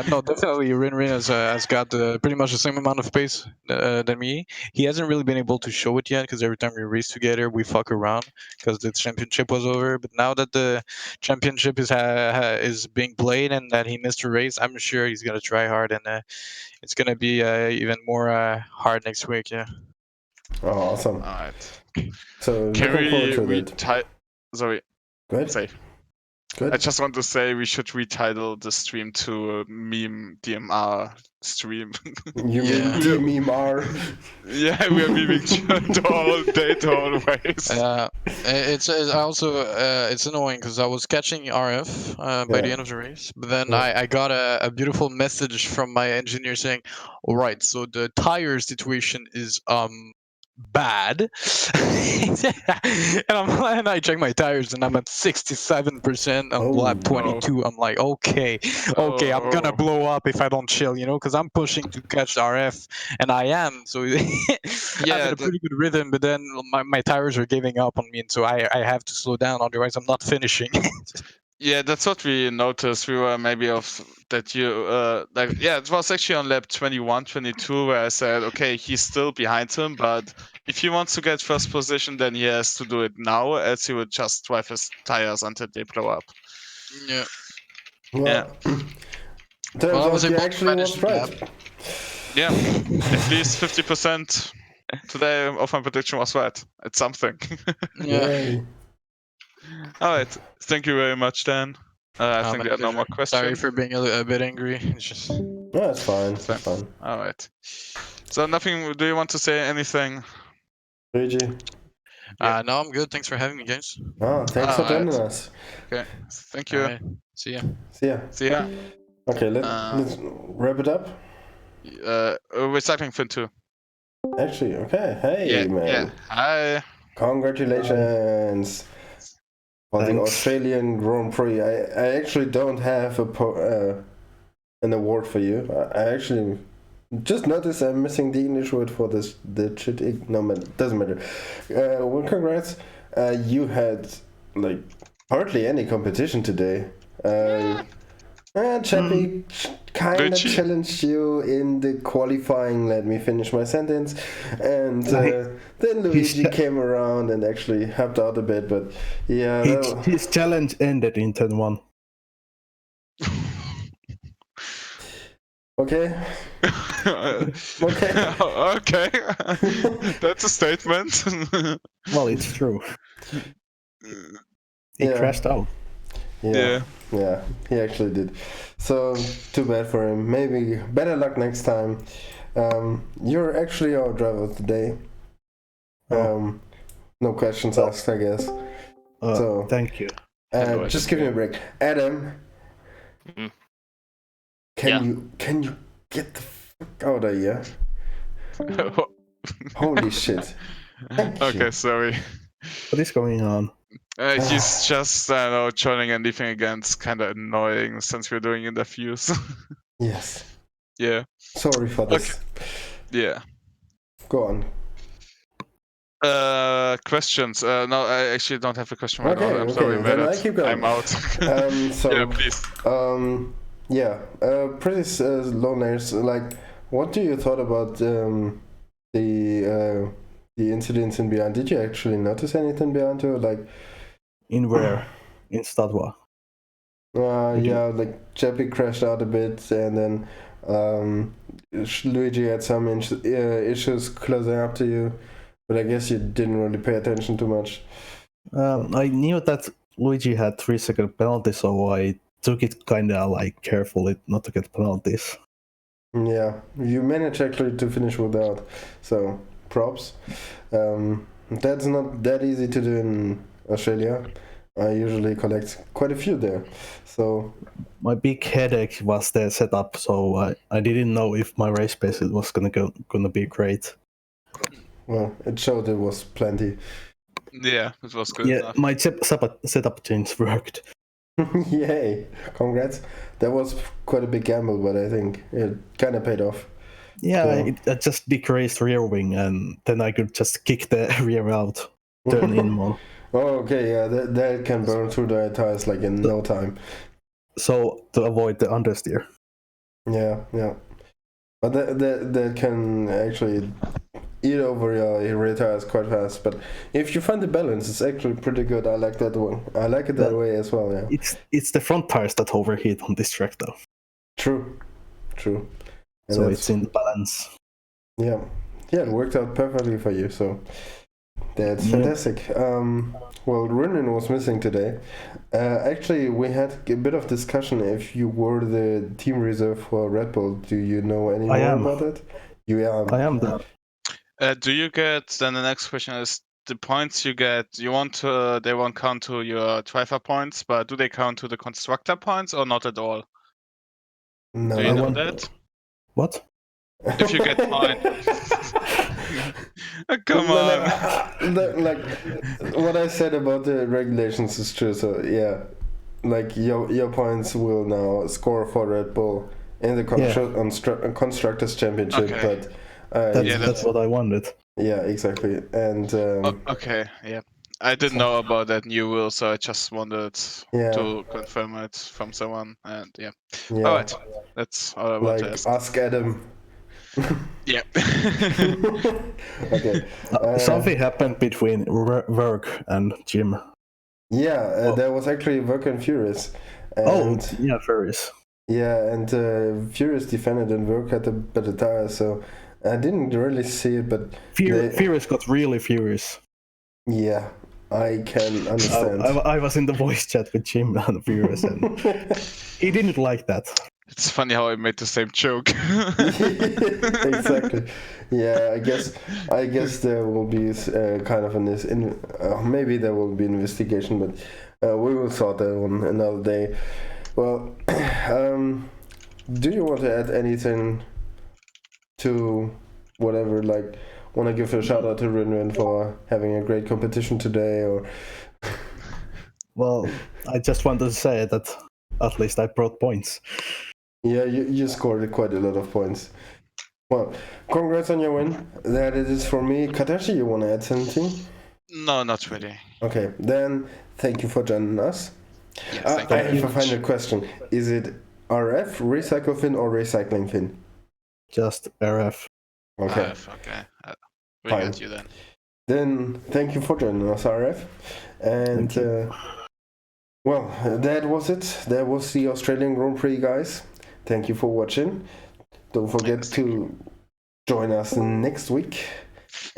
No, definitely, Rin has got pretty much the same amount of pace than me. He hasn't really been able to show it yet because every time we race together, we fuck around because the championship was over. But now that the championship is being played and that he missed a race, I'm sure he's gonna try hard, and it's gonna be even more hard next week. Yeah. Oh, awesome. Alright. So Can looking forward to we that. Sorry. Good. Say. Good. I just want to say we should retitle the stream to meme DMR stream. You Yeah. mean DMR? Yeah, we are memeing the whole day, the whole race. It's also it's annoying because I was catching RF by the Yeah. end of the race, but then Yeah. I got a beautiful message from my engineer saying, "All right, so the tire situation is bad," and I check my tires and I'm at 67% on lap Oh. 22. I'm like, okay, I'm gonna Oh. blow up if I don't chill, you know, because I'm pushing to catch the RF, and I am. So I'm in a pretty good rhythm, but then my tires are giving up on me, and so I have to slow down, otherwise I'm not finishing. Yeah, that's what we noticed. We were maybe off that you it was actually on lap 21, 22 where I said, okay, he's still behind him, but if he wants to get first position, then he has to do it now, else he would just drive his tires until they blow up. Yeah. Well, turns Well, I was out you able to actually manage was the right. Yeah, at least 50% today of my prediction was right. It's something. Yeah. Yay. All right, thank you very much, Dan. I think My we have no more pleasure. questions. Sorry for being a bit angry. It's just No, it's fine. It's fine. All right. So nothing. Do you want to say anything? Luigi? no, I'm good. Thanks for having me, guys. Oh, thanks for joining us. Okay. Thank you. Alright, see ya. See ya. See ya. Okay, let's wrap it up. Recycling fin too. Actually, okay. Hey, man. Yeah. Hi. Congratulations on the Thanks. Australian Grand Prix. I actually don't have an award for you. I actually just noticed I'm missing the English word for this. The shit. No, man, doesn't matter. Well, congrats. You had like hardly any competition today. Chappie kind of Luigi. challenged you in the qualifying. Let me finish my sentence. And then Luigi came around and actually helped out a bit. But yeah, His challenge ended in turn 1. okay. Okay. Okay. That's a statement. Well, it's true. He crashed out. Yeah, he actually did. So too bad for him. Maybe better luck next time. You're actually our driver today. No questions asked, I guess. So thank you. just give me a break, Adam. Mhm. Can you get the fuck out of here? Holy shit! Thank Okay, you. sorry. What is going on? He's just, I don't know, joining and leaving again. It's kind of annoying since we're doing interviews. Yes. Yeah. Sorry for this. Yeah. Go on. Questions. No, I actually don't have a question right Okay, now. I'm okay, sorry, then Matt. I keep going. I'm out. So yeah, please. Pretty low names. Like, what do you thought about the incidents in behind? Did you actually notice anything behind you? Like, In where? In Stadwa. yeah, like Chappie crashed out a bit, and then Luigi had some issues closing up to you, but I guess you didn't really pay attention too much. I knew that Luigi had 3-second penalty, so I took it kinda like carefully not to get penalties. Yeah, you managed actually to finish without, so props. That's not that easy to do in Australia. I usually collect quite a few there, so My big headache was the setup, so I didn't know if my race pace was gonna be great. well, it showed there was plenty. Yeah, it was good Yeah, enough. my setup change worked. Yay! Congrats. That was quite a big gamble, but I think it kind of paid off. Yeah, I just decreased rear wing, and then I could just kick the rear out, turn in more. Oh, okay, yeah, that can burn through the tires like in no time. So to avoid the understeer. Yeah. But that can actually eat over your rear tires quite fast. But if you find the balance, it's actually pretty good. I like that one. I like it that way as well. Yeah. It's the front tires that overheat on this track, though. True. And So it's in the balance. Yeah, it worked out perfectly for you. So that's fantastic. Well, Runen was missing today. Actually, we had a bit of discussion if you were the team reserve for Red Bull. Do you know any more about it? You are. I am that. Do you get, then the next question is, the points you get, they won't count to your driver points, but do they count to the constructor points or not at all? No, Do you know that? What? If you get points. Come on. Like, what I said about the regulations is true. So yeah, like your points will now score for Red Bull in the constructors championship. Okay. But that's what I wanted. yeah, exactly. And okay, yeah. I didn't know about that new rule, so I just wanted to confirm it from someone. And yeah. All right, that's all I want to ask Adam. Yeah. Okay. Something happened between work and Jim. Yeah, there was actually Work and Furious. And, Furious. Yeah, and Furious defended and Work had a better tire, so I didn't really see it, but Furious got really furious. Yeah, I can understand. I was in the voice chat with Jim and Furious, and he didn't like that. It's funny how I made the same joke. Exactly. Yeah, I guess there will be kind of maybe there will be investigation, but we will sort that one another day. Well, do you want to add anything to whatever? Like, want to give a shout out to Rinrin for having a great competition today, or? Well, I just wanted to say that at least I brought points. Yeah, you scored quite a lot of points. Well, congrats on your win. That it is for me. Katashi, you want to add something? No, not really. Okay, then thank you for joining us. Yeah, I thank you have very a much. final question. Is it RF, recycle fin, or recycling fin? Just RF. Okay, Okay. We Fine. got you then. then thank you for joining us, RF. And, Thank you. well, that was it. That was the Australian Grand Prix, guys. Thank you for watching. Don't forget Yes, thank to join us next week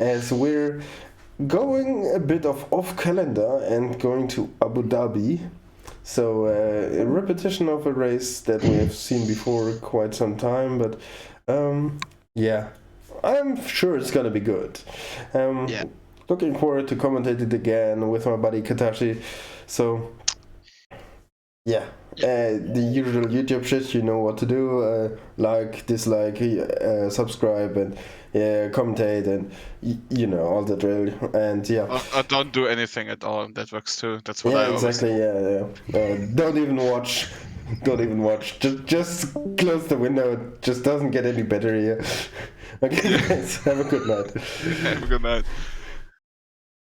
as we're going a bit off calendar and going to Abu Dhabi. So a repetition of a race that we have seen before quite some time, but yeah, I'm sure it's gonna be good. Yeah. Looking forward to commentate it again with my buddy Katashi. So yeah, the usual YouTube shit, you know what to do. Like, dislike, subscribe, and commentate, and you know all the drill. And yeah. Or don't do anything at all. That works too. That's what Yeah, I always exactly. Yeah. Don't even watch. Don't even watch. Just close the window. It just doesn't get any better here. Okay, guys. Have a good night. Have a good night.